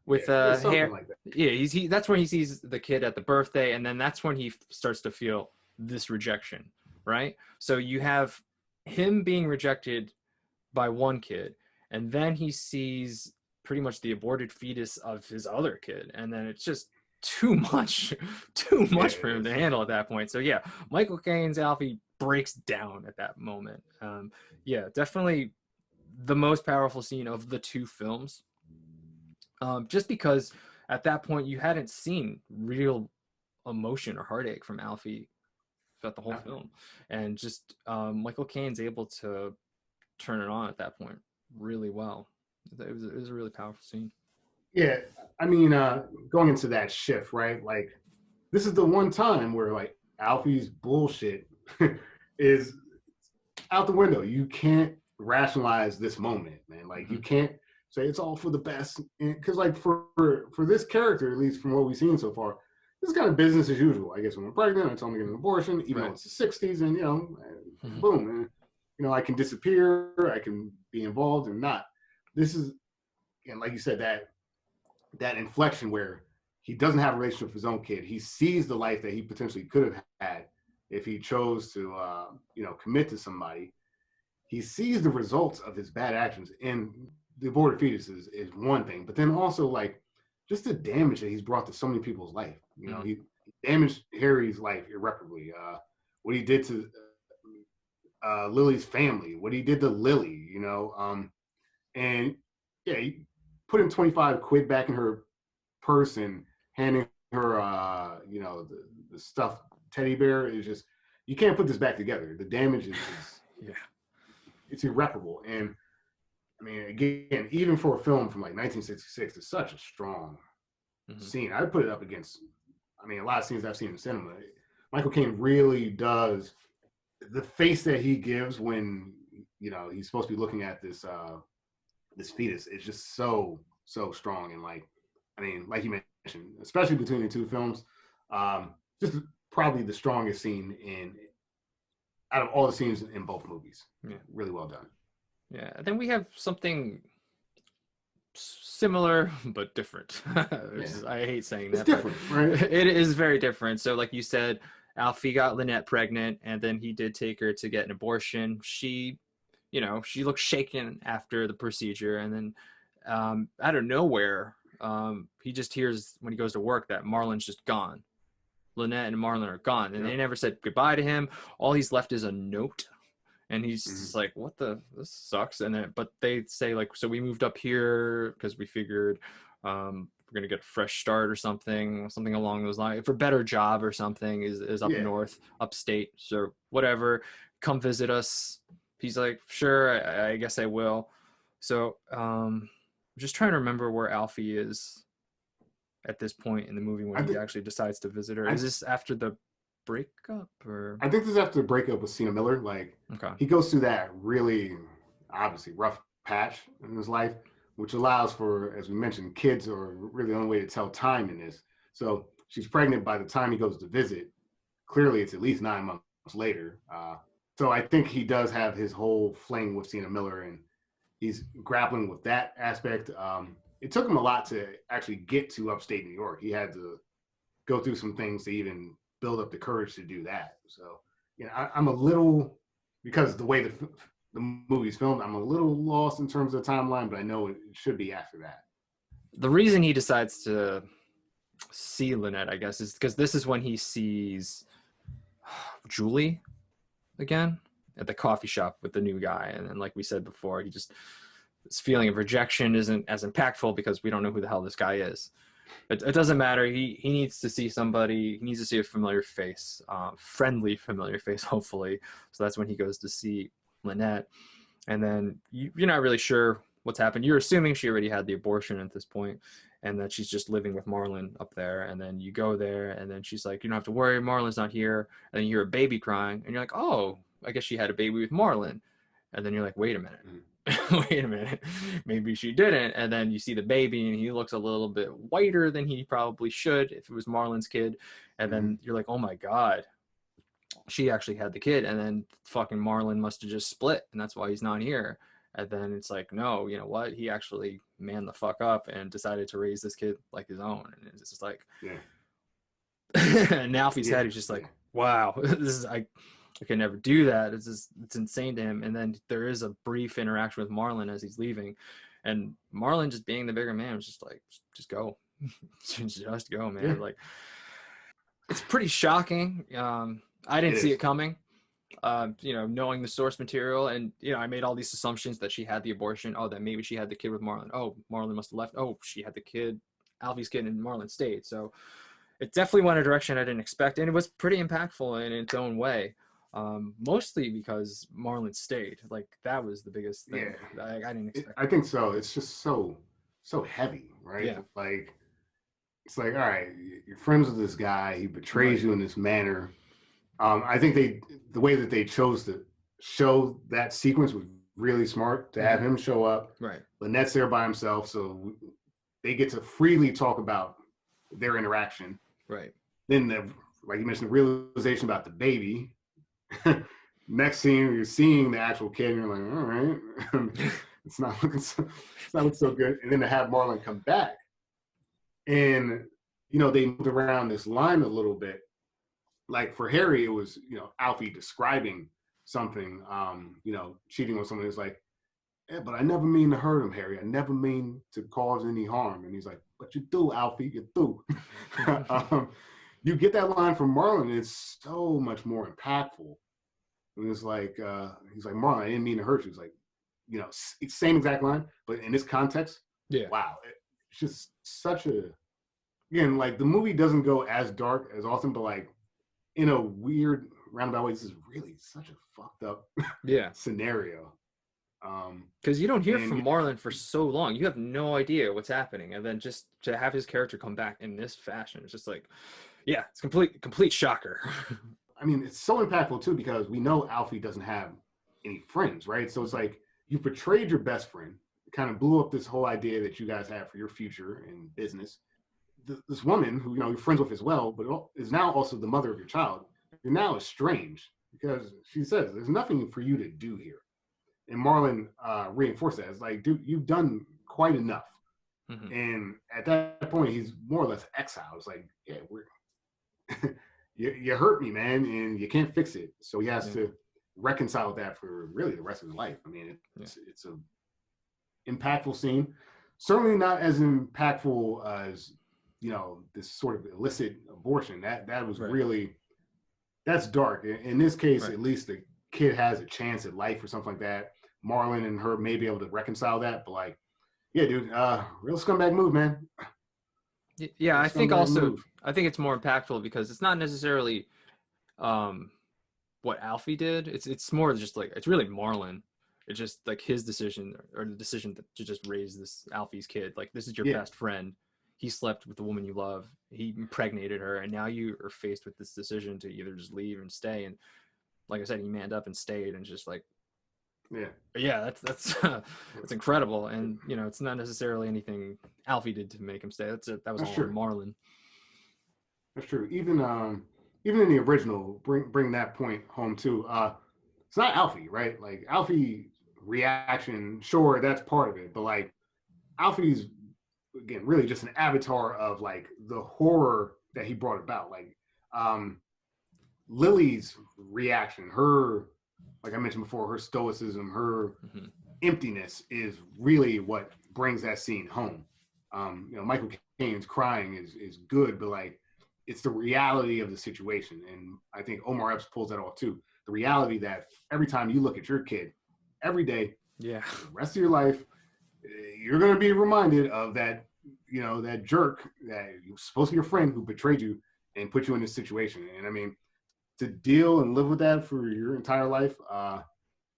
with hair. Like that. Yeah, that's when he sees the kid at the birthday, and then that's when he starts to feel this rejection, right? So you have him being rejected by one kid, and then he sees pretty much the aborted fetus of his other kid, and then it's just too much for him to handle at that point. So yeah, Michael Caine's Alfie breaks down at that moment. Yeah, definitely the most powerful scene of the two films, just because at that point you hadn't seen real emotion or heartache from Alfie throughout the whole film, and just Michael Caine's able to turn it on at that point really well. It was a really powerful scene. Yeah, I mean, going into that shift, right? Like, this is the one time where like Alfie's bullshit is out the window. You can't rationalize this moment, man. Like, you can't say it's all for the best, because like for this character, at least from what we've seen so far, this is kind of business as usual. I guess when I'm pregnant, I tell them to get an abortion, even though it's the '60s, and boom, and I can disappear, I can be involved or not. This is, and like you said, that inflection where he doesn't have a relationship with his own kid. He sees the life that he potentially could have had if he chose to, commit to somebody. He sees the results of his bad actions, and the aborted fetus is one thing, but then also like just the damage that he's brought to so many people's life. He damaged Harry's life irreparably. What he did to Lily's family, what he did to Lily, and yeah, he put in 25 quid back in her purse and handing her, the stuffed teddy bear. Is just, you can't put this back together. The damage is yeah, it's irreparable. And I mean, again, even for a film from like 1966, it's such a strong scene. I'd put it up against, I mean, a lot of scenes I've seen in cinema. Michael Caine really does, the face that he gives when he's supposed to be looking at this this fetus is just so strong. And like, I mean, like you mentioned, especially between the two films, just probably the strongest scene out of all the scenes in both movies. Yeah, really well done. Yeah, then we have something similar but different. I hate saying that. It's different, right? It is very different. So like you said, Alfie got Lynette pregnant, and then he did take her to get an abortion. She looked shaken after the procedure, and then out of nowhere, he just hears when he goes to work that Marlon's just gone. Lynette and Marlon are gone, and they never said goodbye to him. All he's left is a note, and he's just like, "What the? This sucks." And then, but they say like, "So we moved up here because we figured we're gonna get a fresh start or something along those lines, for better job or something is up north, upstate. So whatever, come visit us." He's like, "Sure, I guess I will." So I'm just trying to remember where Alfie is at this point in the movie when he actually decides to visit her. Is this after the breakup, or? I think this is after the breakup with Sienna Miller. Like, he goes through that really, obviously, rough patch in his life, which allows for, as we mentioned, kids are really the only way to tell time in this. So she's pregnant by the time he goes to visit. Clearly, it's at least 9 months later. So I think he does have his whole fling with Sienna Miller, and he's grappling with that aspect. It took him a lot to actually get to upstate New York. He had to go through some things to even build up the courage to do that. So, I'm a little, because the way the movie's filmed. I'm a little lost in terms of the timeline, but I know it should be after that. The reason he decides to see Lynette, I guess, is because this is when he sees Julie again at the coffee shop with the new guy. And then, like we said before, he just, this feeling of rejection isn't as impactful because we don't know who the hell this guy is. But it doesn't matter. He needs to see somebody. He needs to see a familiar face, friendly, familiar face, hopefully. So that's when he goes to see Lynette. And then you're not really sure what's happened. You're assuming she already had the abortion at this point and that she's just living with Marlon up there. And then you go there and then she's like, you don't have to worry, Marlon's not here. And then you hear a baby crying and you're like, oh, I guess she had a baby with Marlon. And then you're like, wait a minute. Wait a minute, maybe she didn't. And then you see the baby and he looks a little bit whiter than he probably should if it was Marlon's kid. And then you're like, oh my God, she actually had the kid. And then fucking Marlon must have just split and that's why he's not here. And then it's like, no, you know what, he actually manned the fuck up and decided to raise this kid like his own. And it's just like, and Alfie's head is just like, wow, this is, I can never do that. It's insane to him. And then there is a brief interaction with Marlon as he's leaving, and Marlon, just being the bigger man, was just like, just go, just go, man. Yeah. Like, it's pretty shocking. I didn't see it coming. Knowing the source material, and I made all these assumptions that she had the abortion. Oh, that maybe she had the kid with Marlon. Oh, Marlon must have left. Oh, she had the kid, Alfie's kid, and Marlon stayed. So it definitely went a direction I didn't expect, and it was pretty impactful in its own way. Mostly because Marlon stayed. Like, that was the biggest thing. Yeah. I didn't expect. I think so. It's just so heavy, right? Yeah. Like, it's like, all right, you're friends with this guy. He betrays you in this manner. I think the way that they chose to show that sequence was really smart, to have him show up. Right. Lynette's there by himself, so they get to freely talk about their interaction. Right. Then, like you mentioned, the realization about the baby. Next scene, you're seeing the actual kid, and you're like, all right, it's not looking so good. And then to have Marlon come back, and they moved around this line a little bit. Like for Harry, it was Alfie describing something, cheating on someone. It's like, yeah, but I never mean to hurt him, Harry. I never mean to cause any harm. And he's like, but you do, Alfie, you do. You get that line from Marlon, and it's so much more impactful. And it's like, he's like, Marlon, I didn't mean to hurt you. He's like, same exact line, but in this context, wow, it's just such a, again, like the movie doesn't go as dark as often, but like in a weird roundabout way, this is really such a fucked up scenario. Because you don't hear from Marlon for so long. You have no idea what's happening. And then just to have his character come back in this fashion, it's just like, yeah, it's complete shocker. I mean, it's so impactful too, because we know Alfie doesn't have any friends, right? So it's like, you betrayed your best friend, kind of blew up this whole idea that you guys have for your future in business. This woman who, you're friends with as well, but is now also the mother of your child, you're now estranged because she says, there's nothing for you to do here. And Marlon reinforced that. It's like, dude, you've done quite enough. Mm-hmm. And at that point, he's more or less exiled. It's like, yeah, you hurt me, man, and you can't fix it. So he has to reconcile with that for really the rest of his life. I mean, it's a impactful scene. Certainly not as impactful as, this sort of illicit abortion. That was really, that's dark. In this case, at least the kid has a chance at life or something like that. Marlon and her may be able to reconcile that, but like, yeah, dude, real scumbag move, man. Yeah, I think also, I think it's more impactful because it's not necessarily what Alfie did. It's more just like, it's really Marlon. It's just like his decision, or the decision to just raise this Alfie's kid. Like, this is your best friend. He slept with the woman you love. He impregnated her, and now you are faced with this decision to either just leave and stay. And like I said, he manned up and stayed, and just like, that's that's incredible. And it's not necessarily anything Alfie did to make him stay. That was all true. Marlon. That's true. Even in the original, bring that point home too. It's not Alfie, right? Like, Alfie's reaction, sure, that's part of it, but like, Alfie's, again, really just an avatar of like the horror that he brought about. Like, Lily's reaction, her like I mentioned before, her stoicism, her emptiness is really what brings that scene home. Michael Caine's crying is good, but like it's the reality of the situation, and I think Omar Epps pulls that off too. The reality that every time you look at your kid, every day, the rest of your life, you're going to be reminded of that, that jerk that was supposed to be your friend who betrayed you and put you in this situation. And I mean, to deal and live with that for your entire life,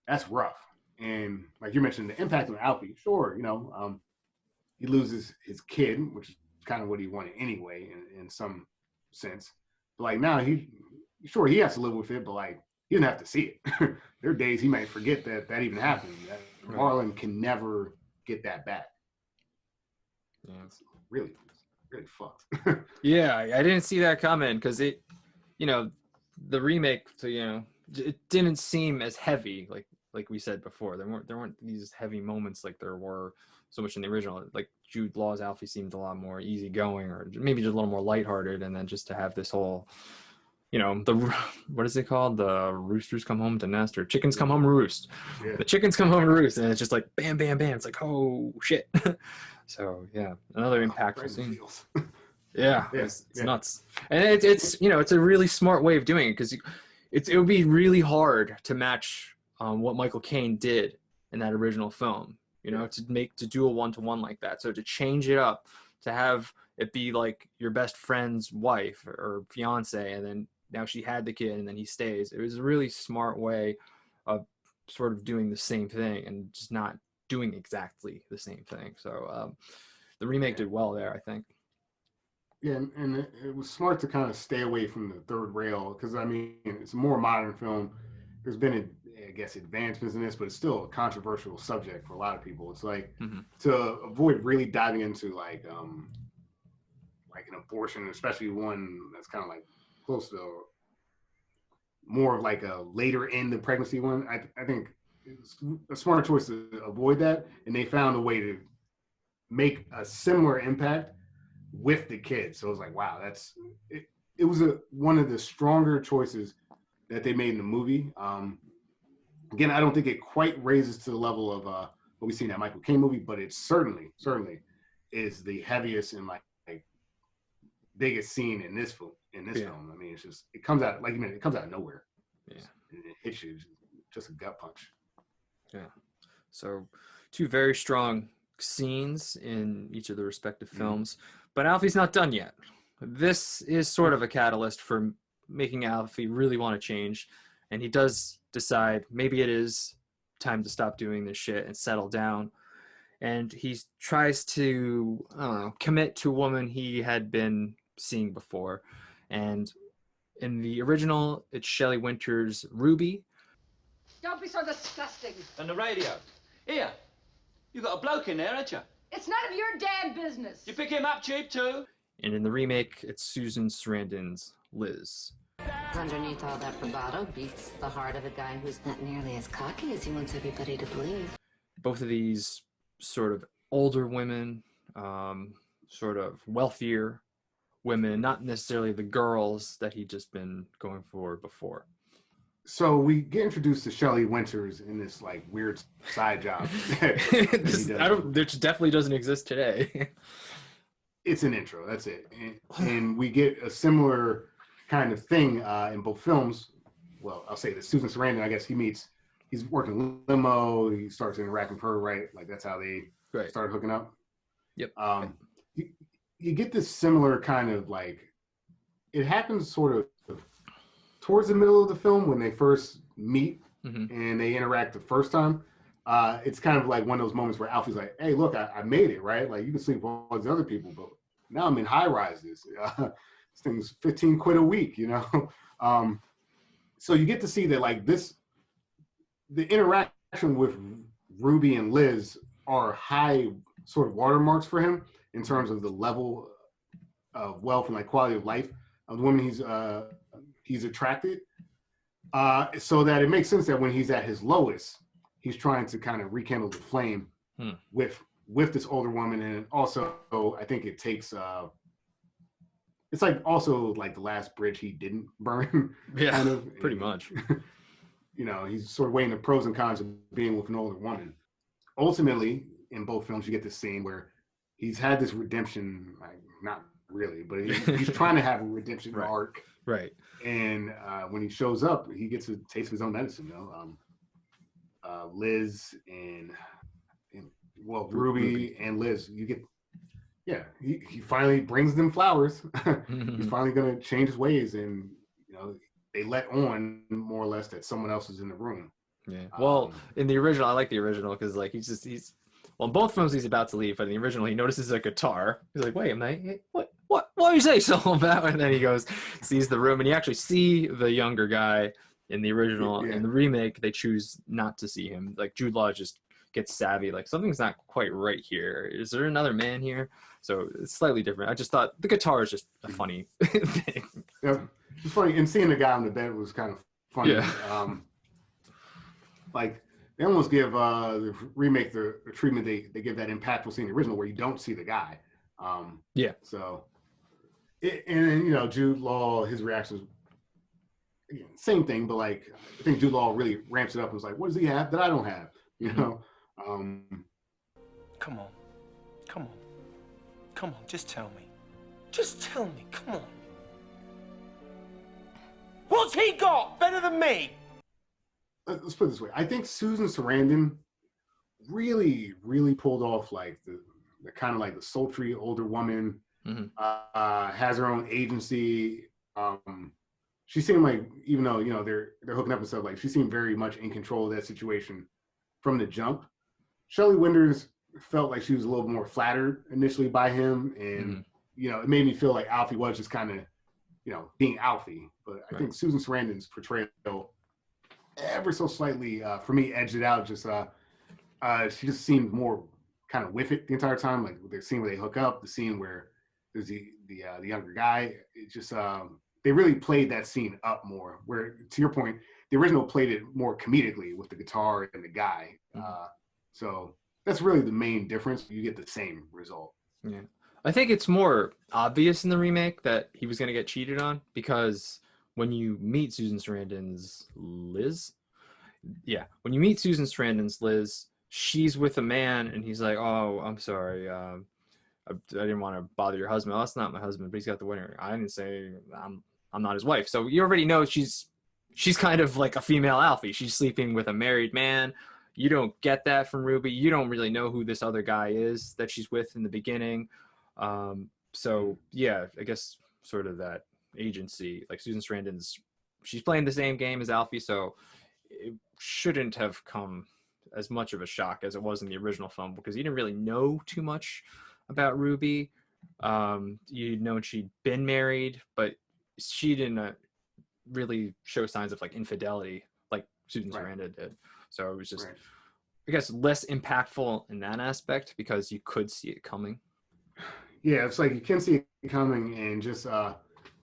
that's rough. And like you mentioned, the impact on Alfie, sure, he loses his kid, which is kind of what he wanted anyway, in some sense. But like now, he has to live with it, but like he doesn't have to see it. There are days he might forget that even happened. Marlon can never get that back. Yeah, it's really fucked. Yeah, I didn't see that coming because the remake, so it didn't seem as heavy, like we said before. There weren't these heavy moments like there were so much in the original. Like Jude Law's Alfie seemed a lot more easygoing, or maybe just a little more lighthearted, and then just to have this whole, what is it called? The roosters come home to nest, or chickens come home to roost. Yeah. The chickens come home to roost, and it's just like bam, bam, bam. It's like, oh shit. So yeah, another impactful scene. Yeah, it's nuts, and it's it's a really smart way of doing it, because it would be really hard to match what Michael Caine did in that original film. To do a 1-to-1 like that. So to change it up, to have it be like your best friend's wife or fiance, and then now she had the kid, and then he stays. It was a really smart way of sort of doing the same thing and just not doing exactly the same thing. So the remake did well there, I think. Yeah, and it was smart to kind of stay away from the third rail, because I mean, it's a more modern film. There's been, I guess, advancements in this, but it's still a controversial subject for a lot of people. It's like to avoid really diving into like an abortion, especially one that's kind of like close to more of like a later in the pregnancy one. I think it's a smart choice to avoid that, and they found a way to make a similar impact with the kids. So it was like, wow, it was one of the stronger choices that they made in the movie. Again, I don't think it quite raises to the level of what we see in that Michael Caine movie, but it certainly is the heaviest and like biggest scene in this film. I mean, it comes out, like you mentioned, it comes out of nowhere. Yeah, and it hits you just a gut punch. Yeah. So 2 very strong scenes in each of the respective films, but Alfie's not done yet. This is sort of a catalyst for making Alfie really want to change, and he does decide maybe it is time to stop doing this shit and settle down. And he tries to, I don't know, commit to a woman he had been seeing before. And in the original, it's Shelley Winters' Ruby. Don't be so disgusting. And the radio. Here, you got a bloke in there, ain't you? It's none of your damn business. You pick him up cheap too? And in the remake, it's Susan Sarandon's Liz. Underneath all that bravado beats the heart of a guy who's not nearly as cocky as he wants everybody to believe. Both of these sort of older women, sort of wealthier women, not necessarily the girls that he'd just been going for before. So we get introduced to Shelley Winters in this like weird side job. Which definitely doesn't exist today. It's an intro, that's it. And we get a similar kind of thing in both films. Well, I'll say that Susan Sarandon, I guess he's working limo, he starts interacting with her, right? Like that's how they start hooking up. Yep. You get this similar kind of like, it happens sort of towards the middle of the film when they first meet and they interact the first time. It's kind of like one of those moments where Alfie's like, hey, look, I made it, right? Like you can sleep with all these other people, but now I'm in high rises. This thing's 15 quid a week, So you get to see that like the interaction with Ruby and Liz are high sort of watermarks for him in terms of the level of wealth and like quality of life of the women he's attracted. So that it makes sense that when he's at his lowest, he's trying to kind of rekindle the flame with this older woman. And also, I think it takes, it's like also like the last bridge he didn't burn. Yeah, kind of. pretty much. he's sort of weighing the pros and cons of being with an older woman. Ultimately, in both films, you get this scene where he's had this redemption, like not really, but he's trying to have a redemption arc. Right. And when he shows up, he gets a taste of his own medicine. Liz and Ruby and Liz, he finally brings them flowers. He's finally going to change his ways, and they let on more or less that someone else is in the room. Yeah. Well, in the original, I like the original because like he's in both films he's about to leave, but in the original he notices a guitar. He's like, "Wait a minute, what do you say so about?" And then he goes, sees the room, and you actually see the younger guy in the original. In the remake, they choose not to see him. Like Jude Law just gets savvy, like something's not quite right here. Is there another man here? So it's slightly different. I just thought the guitar is just a funny thing. Yeah, it's funny, and seeing the guy on the bed was kind of funny. Yeah. Like they almost give the remake the treatment they give that impactful scene in the original where you don't see the guy. So, and Jude Law, his reactions, same thing, but like I think Jude Law really ramps it up and was like, "What does he have that I don't have?" Come on, just tell me. Just tell me, come on. What's he got better than me? Let's put it this way. I think Susan Sarandon really, really pulled off like the kind of like the sultry older woman, has her own agency. She seemed like, even though, they're hooking up and stuff, like she seemed very much in control of that situation from the jump. Shelley Winters felt like she was a little more flattered initially by him, and it made me feel like Alfie was just kind of being Alfie. But I think Susan Sarandon's portrayal ever so slightly for me edged it out. Just she just seemed more kind of with it the entire time. Like the scene where they hook up, the scene where there's the younger guy. It just they really played that scene up more. Where, to your point, the original played it more comedically with the guitar and the guy. So that's really the main difference. You get the same result. Yeah. I think it's more obvious in the remake that he was going to get cheated on, because when you meet Susan Sarandon's Liz, she's with a man and he's like, "Oh, I'm sorry. I didn't want to bother your husband." "Oh, that's not my husband, but he's got the winner." "I didn't say I'm not his wife." So you already know she's kind of like a female Alfie. She's sleeping with a married man. You don't get that from Ruby. You don't really know who this other guy is that she's with in the beginning. So yeah, I guess sort of that agency, like Susan Sarandon's, she's playing the same game as Alfie, so it shouldn't have come as much of a shock as it was in the original film, because you didn't really know too much about Ruby. You'd known she'd been married, but she didn't really show signs of like infidelity like Susan Sarandon did. So it was just, I guess, less impactful in that aspect because you could see it coming. Yeah, it's like you can see it coming, and just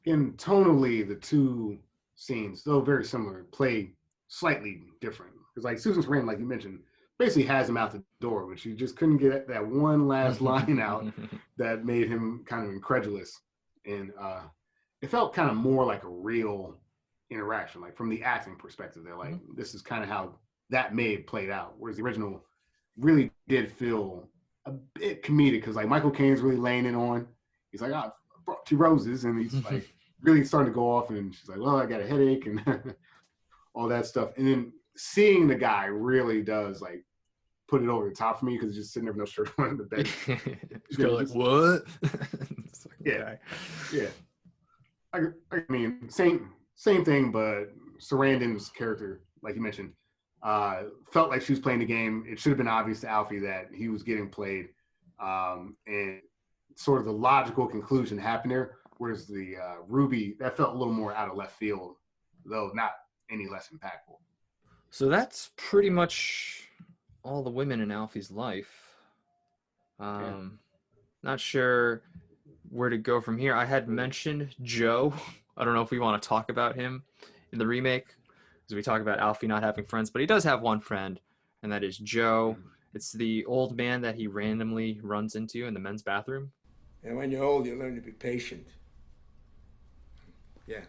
in tonally, the two scenes, though very similar, play slightly different. Because like Susan Sarandon, like you mentioned, basically has him out the door, but she just couldn't get that one last line out that made him kind of incredulous. And it felt kind of more like a real interaction, like from the acting perspective. They're like, this is kind of how that may have played out. Whereas the original really did feel a bit comedic, because like Michael Caine's really laying it on. He's like, "I brought 2 roses," and he's like really starting to go off, and she's like, "Well, I got a headache," and all that stuff. And then seeing the guy really does like put it over the top for me, because he's just sitting there with no shirt on in the bed. He's kind of like, "What?" Yeah. I mean, same thing, but Sarandon's character, like you mentioned, felt like she was playing the game. It should have been obvious to Alfie that he was getting played, and sort of the logical conclusion happened there. Whereas the Ruby, that felt a little more out of left field, though not any less impactful. So that's pretty much all the women in Alfie's life. Not sure where to go from here. I had mentioned Joe. I don't know if we want to talk about him in the remake, because we talk about Alfie not having friends, but he does have one friend, and that is Joe. It's the old man that he randomly runs into in the men's bathroom. And when you're old, you learn to be patient. Yeah.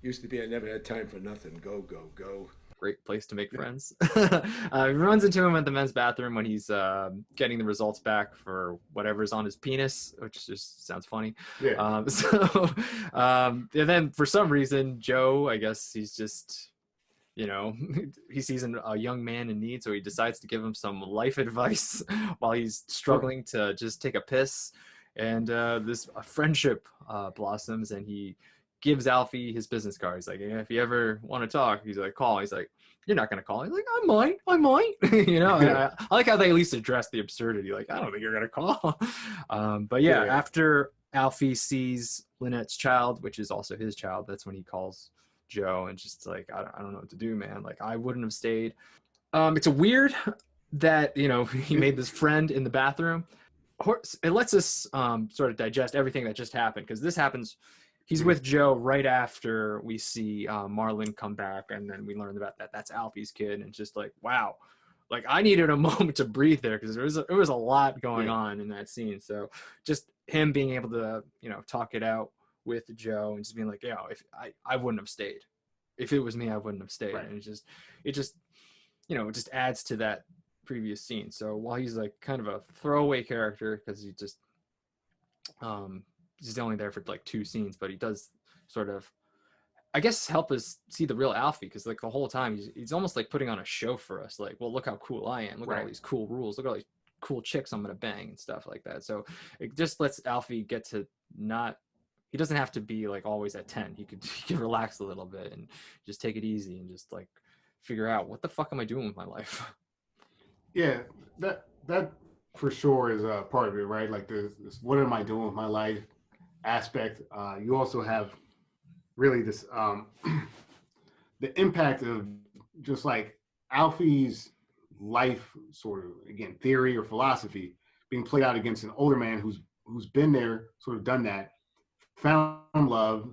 Used to be I never had time for nothing. Go, go, go. great place to make friends. He runs into him at the men's bathroom when he's getting the results back for whatever's on his penis, which just sounds funny. Yeah. And then for some reason, Joe, I guess he's just, he sees a young man in need, so he decides to give him some life advice while he's struggling to just take a piss. And this friendship blossoms, and he gives Alfie his business card. He's like, if you ever want to talk, he's like, call. He's like, you're not going to call. He's like, I might. I like how they at least address the absurdity. Like, I don't think you're going to call. But yeah, after Alfie sees Lynette's child, which is also his child, that's when he calls Joe and just like, I don't know what to do, man. Like, I wouldn't have stayed. It's a weird that, he made this friend in the bathroom. It lets us sort of digest everything that just happened, because this happens. He's with Joe right after we see Marlon come back, and then we learn about that's Alfie's kid, and it's just like, wow, like I needed a moment to breathe there, because there was a lot going on in that scene. So just him being able to talk it out with Joe and just being like, if I wouldn't have stayed. If it was me, I wouldn't have stayed. Right. And it just adds to that previous scene. So while he's like kind of a throwaway character, because he just he's only there for like 2 scenes, but he does sort of, I guess, help us see the real Alfie, because like the whole time he's almost like putting on a show for us. Like, well, look how cool I am. Look at all these cool rules. Look at all these cool chicks I'm gonna bang and stuff like that. So it just lets Alfie get to he doesn't have to be like always at 10. He could relax a little bit and just take it easy and just like figure out, what the fuck am I doing with my life? Yeah, that for sure is a part of it, right? Like this what am I doing with my life aspect. You also have really this the impact of just like Alfie's life, sort of, again, theory or philosophy being played out against an older man who's been there, sort of done that, found love,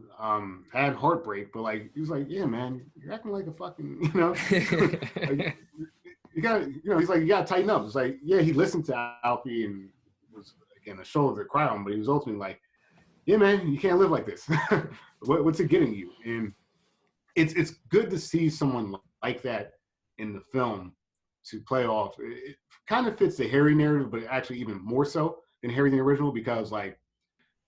had heartbreak, but like he was like, yeah, man, you're acting like a fucking, like, you got, he's like, you got to tighten up. It's like, yeah, he listened to Alfie and was, again, a shoulder to cry on, but he was ultimately like, yeah, man, you can't live like this. What's it getting you? And it's good to see someone like that in the film to play off. It kind of fits the Harry narrative, but actually even more so than Harry the original, because like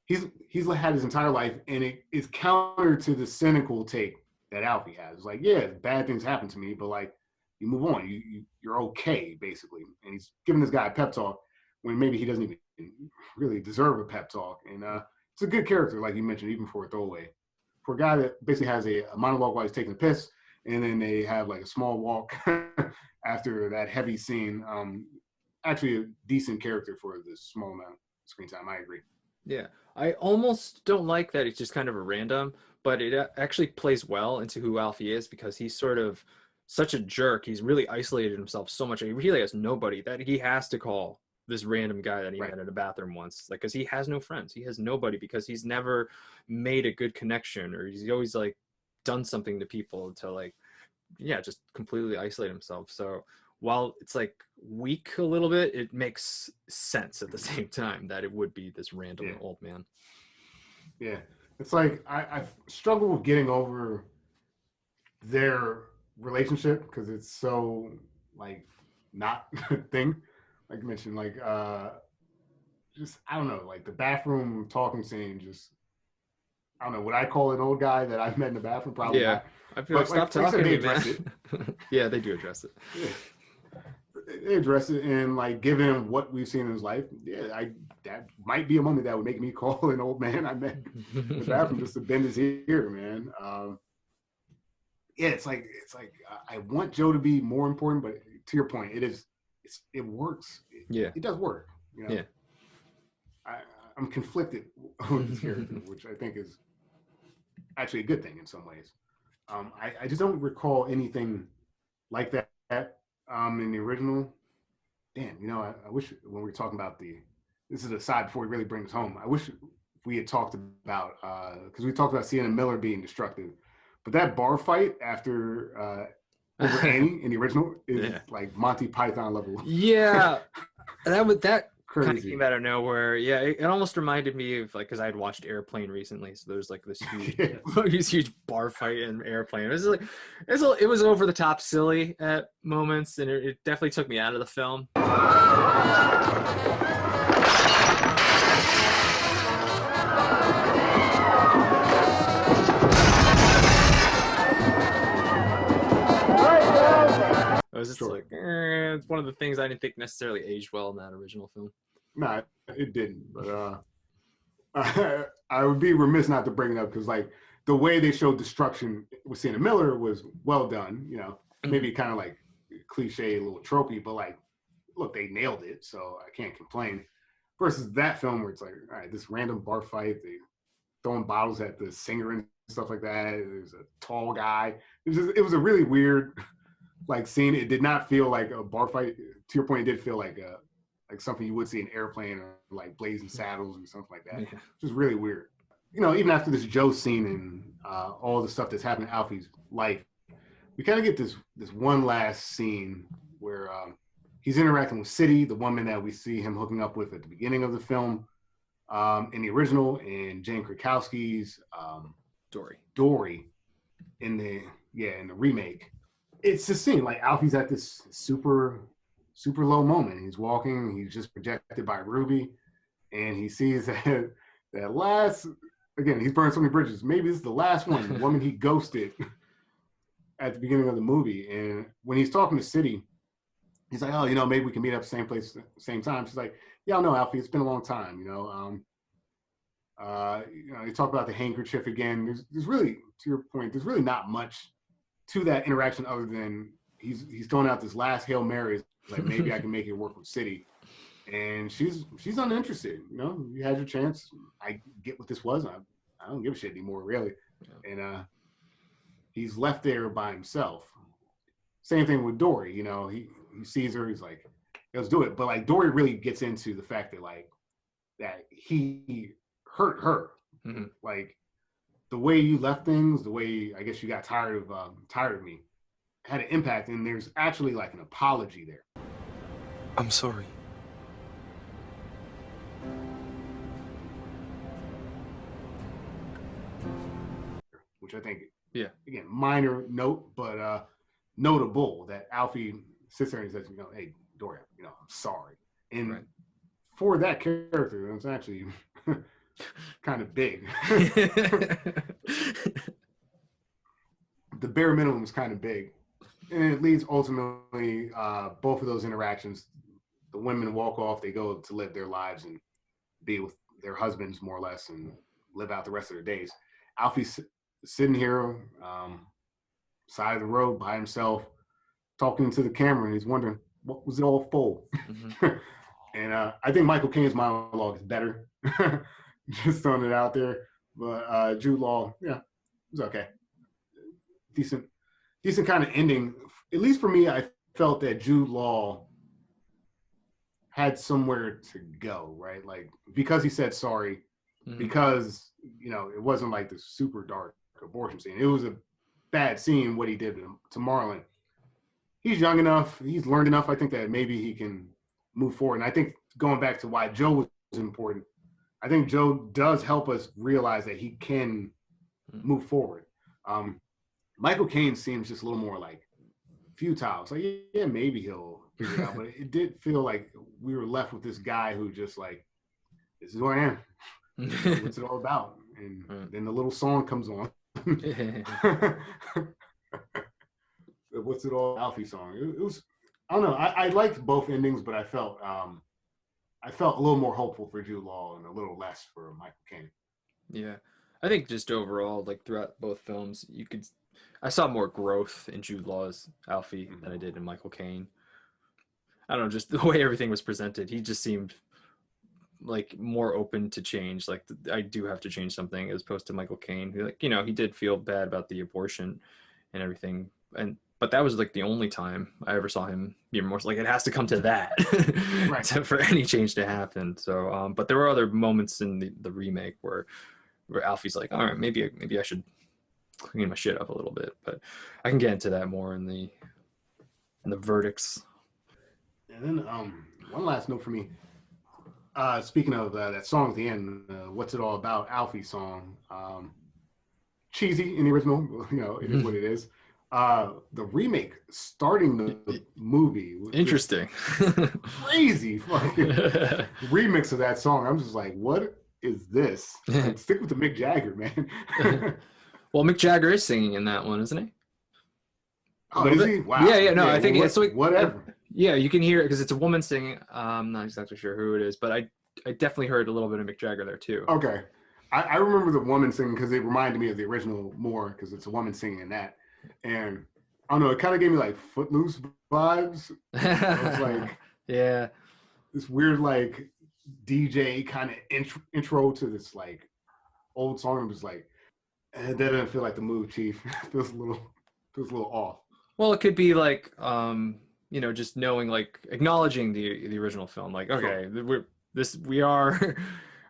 he's had his entire life, and it is counter to the cynical take that Alfie has. It's like, yeah, bad things happen to me, but like you move on. You're okay, basically. And he's giving this guy a pep talk when maybe he doesn't even really deserve a pep talk. And it's a good character, like you mentioned, even for a throwaway. For a guy that basically has a monologue while he's taking a piss, and then they have like a small walk after that heavy scene. Actually, a decent character for this small amount of screen time. I agree. Yeah, I almost don't like that it's just kind of a random, but it actually plays well into who Alfie is, because he's sort of such a jerk. He's really isolated himself so much. He really has nobody, that he has to call this random guy that he met in a bathroom once, like, because he has no friends, he has nobody, because he's never made a good connection, or he's always like done something to people to like, yeah, just completely isolate himself. So while it's like weak a little bit, it makes sense at the same time that it would be this random old man. Yeah, it's like I struggle with getting over their relationship, because it's so like not a thing. Like you mentioned, like just, I don't know, like the bathroom talking scene, just, I don't know, would I call an old guy that I've met in the bathroom? Probably not. I feel like, stop talking to me, man. Yeah, they do address it. Yeah. They address it and like give him what we've seen in his life. Yeah, that might be a moment that would make me call an old man I met in the bathroom just to bend his ear, man. Yeah, it's like I want Joe to be more important, but to your point, it works. It does work. Yeah. I'm conflicted with this character, which I think is actually a good thing in some ways. I just don't recall anything like that in the original. Damn, I wish when we were talking about this is a side before we really bring this home. I wish we had talked about, because we talked about Sienna Miller being destructive, but that bar fight after over Annie in the original is like Monty Python level. Yeah, that kind of Crazy. came out of nowhere. Yeah, it almost reminded me of like because I had watched Airplane recently, so there's like this huge, this huge bar fight in Airplane. It was like it was over the top silly at moments, and it definitely took me out of the film. I was just like, it's one of the things I didn't think necessarily aged well in that original film. Nah, it didn't. But I would be remiss not to bring it up because like the way they showed destruction with Sienna Miller was well done. You know, maybe kind of like cliche, a little tropey, but like, look, they nailed it, so I can't complain. Versus that film where it's like, all right, this random bar fight, they throwing bottles at the singer and stuff like that. There's a tall guy. It was a really weird like scene. It did not feel like a bar fight. To your point, it did feel like something you would see in Airplane or like Blazing Saddles or something like that. Yeah. Which is really weird. You know, even after this Joe scene and all the stuff that's happened in Alfie's life, we kind of get this one last scene where he's interacting with City, the woman that we see him hooking up with at the beginning of the film, in the original, and Jane Krakowski's Dory in the remake. It's a scene like Alfie's at this super low moment. He's walking, he's just projected by Ruby, and he sees that last, again, he's burned so many bridges. Maybe this is the last one, the woman he ghosted at the beginning of the movie. And when he's talking to City, he's like, oh, you know, maybe we can meet up same place, same time. She's like, yeah, I know, Alfie, it's been a long time, you know. You talk about the handkerchief again. There's really, to your point, there's really not much to that interaction other than he's throwing out this last Hail Mary, like maybe I can make it work with City. And she's uninterested, you know. You had your chance. I get what this was. I don't give a shit anymore, really. Yeah. And he's left there by himself. Same thing with Dory, you know, he sees her, he's like, let's do it. But like Dory really gets into the fact that like that he hurt her. Mm-hmm. Like the way you left things, the way I guess you got tired of me, had an impact. And there's actually like an apology there. I'm sorry. Which I think, yeah, again, minor note, but notable that Alfie sits there and says, you know, hey, Dory, you know, I'm sorry. And for that character, it's actually kind of big. The bare minimum is kind of big. And it leads ultimately both of those interactions. The women walk off, they go to live their lives and be with their husbands more or less and live out the rest of their days. Alfie's sitting here, side of the road by himself, talking to the camera, and he's wondering, what was it all for? Mm-hmm. And I think Michael Caine's monologue is better. Just throwing it out there. But Jude Law, yeah, it was okay. Decent kind of ending. At least for me, I felt that Jude Law had somewhere to go, right? Like, because he said sorry, because, you know, it wasn't like the super dark abortion scene. It was a bad scene, what he did to Marlon. He's young enough, he's learned enough, I think, that maybe he can move forward. And I think going back to why Joe was important, I think Joe does help us realize that he can move forward. Michael Caine seems just a little more like futile. It's like, yeah, maybe he'll figure it out. But it did feel like we were left with this guy who just like, this is who I am. What's it all about? And then the little song comes on. What's it all Alfie song? It was, I don't know. I liked both endings, but I felt a little more hopeful for Jude Law and a little less for Michael Caine. Yeah, I think just overall, like throughout both films, I saw more growth in Jude Law's Alfie than I did in Michael Caine. I don't know, just the way everything was presented, he just seemed like more open to change. Like, I do have to change something, as opposed to Michael Caine, who, like, you know, he did feel bad about the abortion and everything, but that was like the only time I ever saw him be remorse. Like, it has to come to that right. for any change to happen. So, but there were other moments in the remake where Alfie's like, all right, maybe I should clean my shit up a little bit. But I can get into that more in the verdicts. And then one last note for me. Speaking of that song at the end, "What's It All About," Alfie song, cheesy in the original. It is what it is. The remake starting the movie was Interesting. crazy fucking remix of that song. I'm just like, what is this? Like, stick with the Mick Jagger, man. Well, Mick Jagger is singing in that one, isn't he? Oh, is he? Wow. Yeah. No, I think it's like whatever. Yeah, you can hear it because it's a woman singing. I'm not exactly sure who it is, but I definitely heard a little bit of Mick Jagger there too. Okay. I remember the woman singing because it reminded me of the original more because it's a woman singing in that. And I don't know, it kind of gave me like Footloose vibes. It's like yeah, this weird like DJ kind of intro to this like old song. I'm just like, that doesn't feel like the move, Chief. It feels a little off. Well, it could be like just knowing, like, acknowledging the original film. Like, okay, we are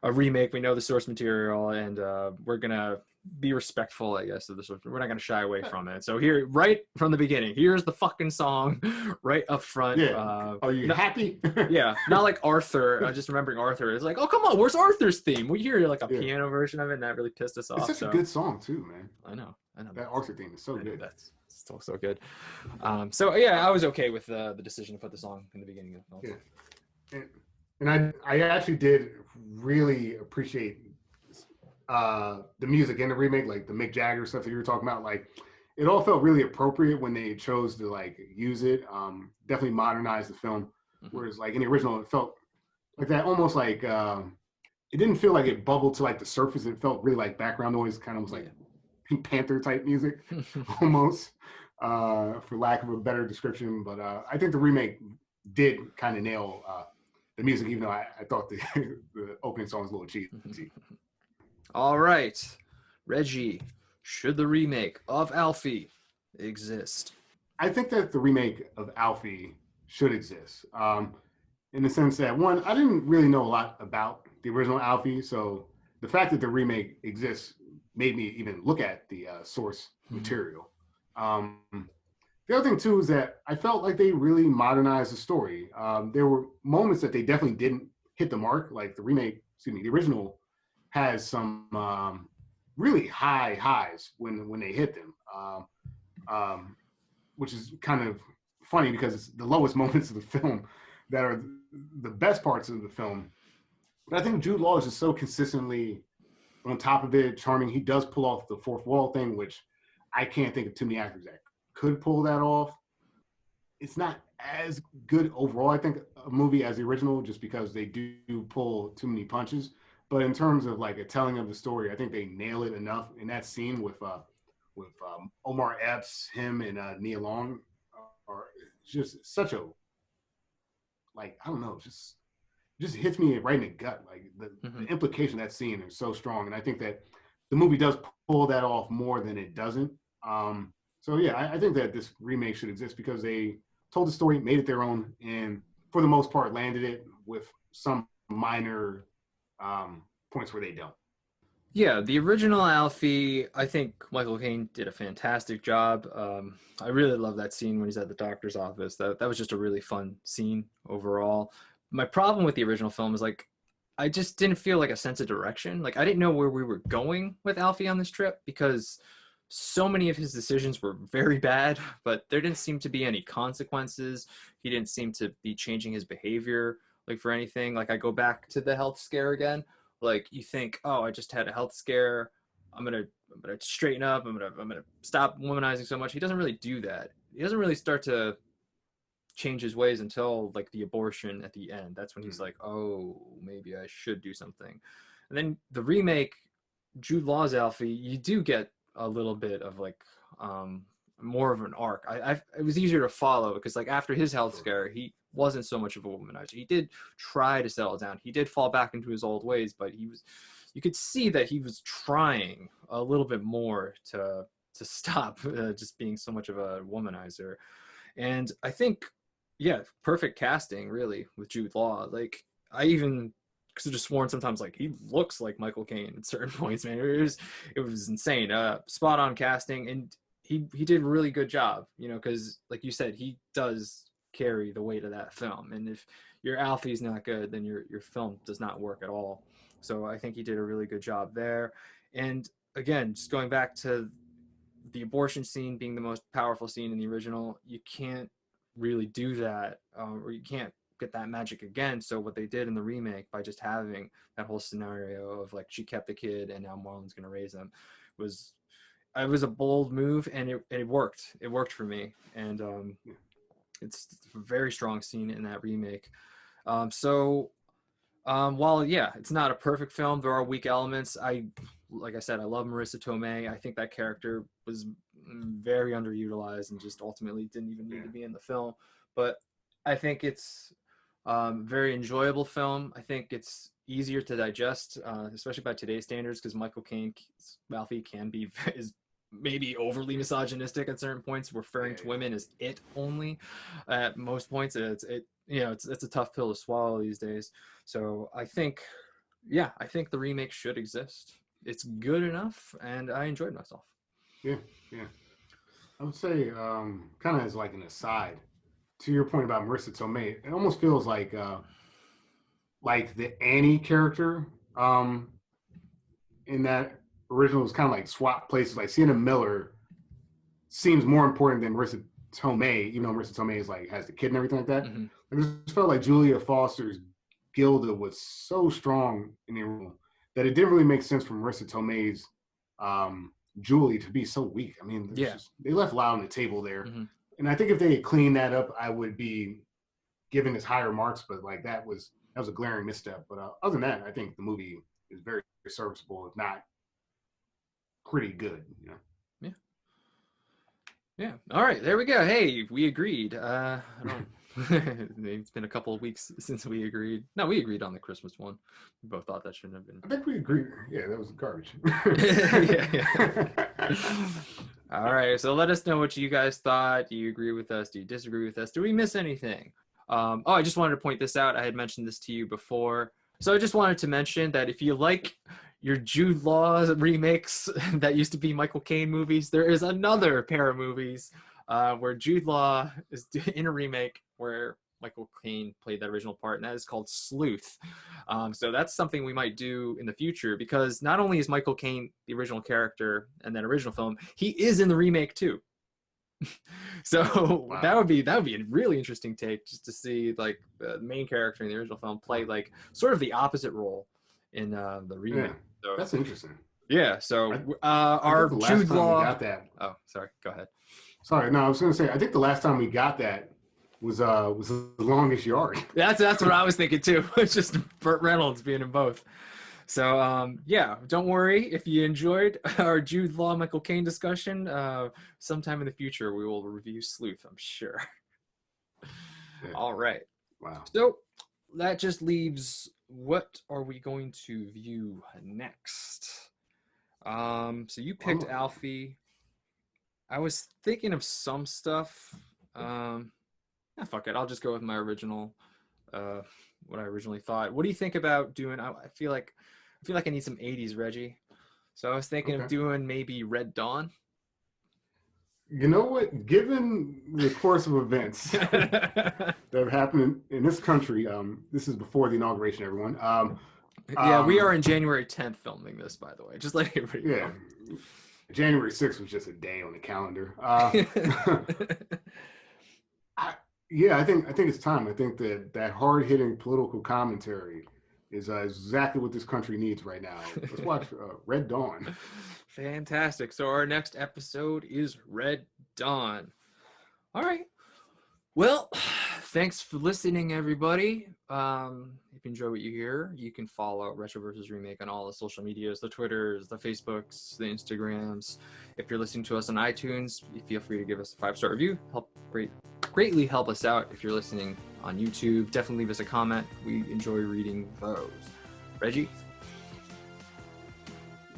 a remake. We know the source material, and we're gonna be respectful, I guess, of the source. We're not gonna shy away from it. So here, right from the beginning, here's the fucking song, right up front. Yeah. Are you happy? Yeah. Not like Arthur. Just remembering Arthur. It's like, oh come on, where's Arthur's theme? We hear like a piano version of it, and that really pissed us off. It's such a good song too, man. I know. That Arthur theme is so good. That's still so good. So yeah, I was okay with the decision to put the song in the beginning of the film. Yeah. And I actually did really appreciate the music in the remake, like the Mick Jagger stuff that you were talking about. Like, it all felt really appropriate when they chose to like use it. Definitely modernized the film. Mm-hmm. Whereas like in the original, it felt like that almost like it didn't feel like it bubbled to like the surface. It felt really like background noise, kind of was like Pink Panther type music almost, for lack of a better description. But I think the remake did kind of nail the music, even though I thought the opening song was a little cheesy. All right, Reggie, should the remake of Alfie exist? I think that the remake of Alfie should exist, in the sense that, one, I didn't really know a lot about the original Alfie, so the fact that the remake exists made me even look at the source material. The other thing too is that I felt like they really modernized the story. There were moments that they definitely didn't hit the mark, like the original has some really high highs when they hit them, which is kind of funny because it's the lowest moments of the film that are the best parts of the film. But I think Jude Law is just so consistently on top of it, charming. He does pull off the fourth wall thing, which I can't think of too many actors that could pull that off. It's not as good overall, I think, a movie as the original, just because they do pull too many punches. But in terms of like a telling of the story, I think they nail it enough in that scene with Omar Epps, him and Nia Long, are just such a, like, I don't know, just hits me right in the gut. Like the implication of that scene is so strong, and I think that the movie does pull that off more than it doesn't. So yeah, I think that this remake should exist because they told the story, made it their own, and for the most part landed it with some minor points where they don't. Yeah, the original Alfie, I think Michael Caine did a fantastic job. I really love that scene when he's at the doctor's office. That was just a really fun scene overall. My problem with the original film is, like, I just didn't feel like a sense of direction. Like, I didn't know where we were going with Alfie on this trip because so many of his decisions were very bad, but there didn't seem to be any consequences. He didn't seem to be changing his behavior, like, for anything. Like, I go back to the health scare again. Like, you think, oh, I just had a health scare. I'm gonna straighten up. I'm gonna stop womanizing so much. He doesn't really do that. He doesn't really start to change his ways until like the abortion at the end. That's when he's like, oh, maybe I should do something. And then the remake, Jude Law's Alfie, you do get a little bit of like more of an arc. It was easier to follow because, like, after his health scare, he wasn't so much of a womanizer. He did try to settle down. He did fall back into his old ways, but you could see that he was trying a little bit more to stop just being so much of a womanizer. And I think, yeah, perfect casting really with Jude Law. Like, I even could have just sworn sometimes, like, he looks like Michael Caine at certain points, man. It was insane. Spot on casting, and he did a really good job, you know, because like you said, he does carry the weight of that film. And if your Alfie's not good, then your film does not work at all. So I think he did a really good job there. And again, just going back to the abortion scene being the most powerful scene in the original, you can't really do that, or you can't get that magic again. So what they did in the remake, by just having that whole scenario of like she kept the kid and now Marlon's going to raise him, was it was a bold move, and it worked. It worked for me, and it's a very strong scene in that remake. While it's not a perfect film, there are weak elements. Like I said, I love Marissa Tomei. I think that character was very underutilized and just ultimately didn't even need to be in the film. But I think it's very enjoyable film. I think it's easier to digest, especially by today's standards, because Michael Caine's Alfie is maybe overly misogynistic at certain points, referring to women as it only. At most points, it's a tough pill to swallow these days. So I think the remake should exist. It's good enough, and I enjoyed myself. Yeah. I would say, kind of as like an aside, to your point about Marissa Tomei, it almost feels like the Annie character in that original was kind of like swap places. Like Sienna Miller seems more important than Marissa Tomei, even though Marissa Tomei is like has the kid and everything like that. Mm-hmm. I just felt like Julia Foster's Gilda was so strong in the original that it didn't really make sense for Marissa Tomei's Julie to be so weak. I mean, they left a lot on the table there. Mm-hmm. And I think if they had cleaned that up, I would be giving this higher marks, but like that was a glaring misstep. But other than that, I think the movie is very serviceable, if not pretty good. Yeah. All right, there we go. Hey, we agreed. I don't. It's been a couple of weeks since we agreed. No, we agreed on the Christmas one. We both thought that shouldn't have been. I think we agreed. Yeah, that was garbage. yeah. All right, so let us know what you guys thought. Do you agree with us? Do you disagree with us? Do we miss anything? I just wanted to point this out. I had mentioned this to you before. So I just wanted to mention that if you like your Jude Law remakes that used to be Michael Caine movies, there is another pair of movies where Jude Law is in a remake where Michael Caine played that original part, and that is called Sleuth. So that's something we might do in the future, because not only is Michael Caine the original character in that original film, he is in the remake too. So wow. that would be a really interesting take, just to see like the main character in the original film play like sort of the opposite role in the remake. Yeah, so that's interesting. Yeah, so our Jude Law. Got that. Oh, sorry. Go ahead. Sorry, no, I was going to say I think the last time we got that was The Longest Yard. That's what I was thinking too. It's just Burt Reynolds being in both. So don't worry if you enjoyed our Jude Law Michael Caine discussion. Sometime in the future we will review Sleuth, I'm sure. Yeah. All right. Wow. So that just leaves, what are we going to view next? So you picked Alfie. I was thinking of some stuff. Fuck it. I'll just go with my original, what I originally thought. What do you think about doing? I feel like I need some 80s Reggie. So I was thinking of doing maybe Red Dawn. You know what? Given the course of events that have happened in this country, this is before the inauguration, everyone. We are in January 10th filming this, by the way. Just like everybody know. January 6th was just a day on the calendar. I think it's time. I think that hard-hitting political commentary is exactly what this country needs right now. Let's watch Red Dawn. Fantastic. So our next episode is Red Dawn. All right. Well, thanks for listening, everybody. If you enjoy what you hear, you can follow Retro vs. Remake on all the social medias, the Twitters, the Facebooks, the Instagrams. If you're listening to us on iTunes, feel free to give us a 5-star review. Greatly help us out. If you're listening on YouTube, definitely leave us a comment. We enjoy reading those. Reggie?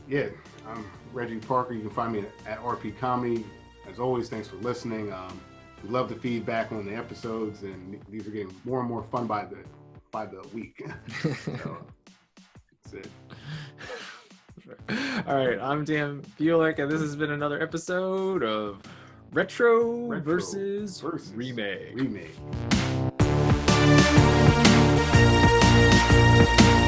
Yeah, I'm Reggie Parker. You can find me at RP Comedy. As always, thanks for listening. We love the feedback on the episodes, and these are getting more and more fun by the week. So, that's it. All right, I'm Dan Bulick, and this has been another episode of Retro versus Remake. Remake.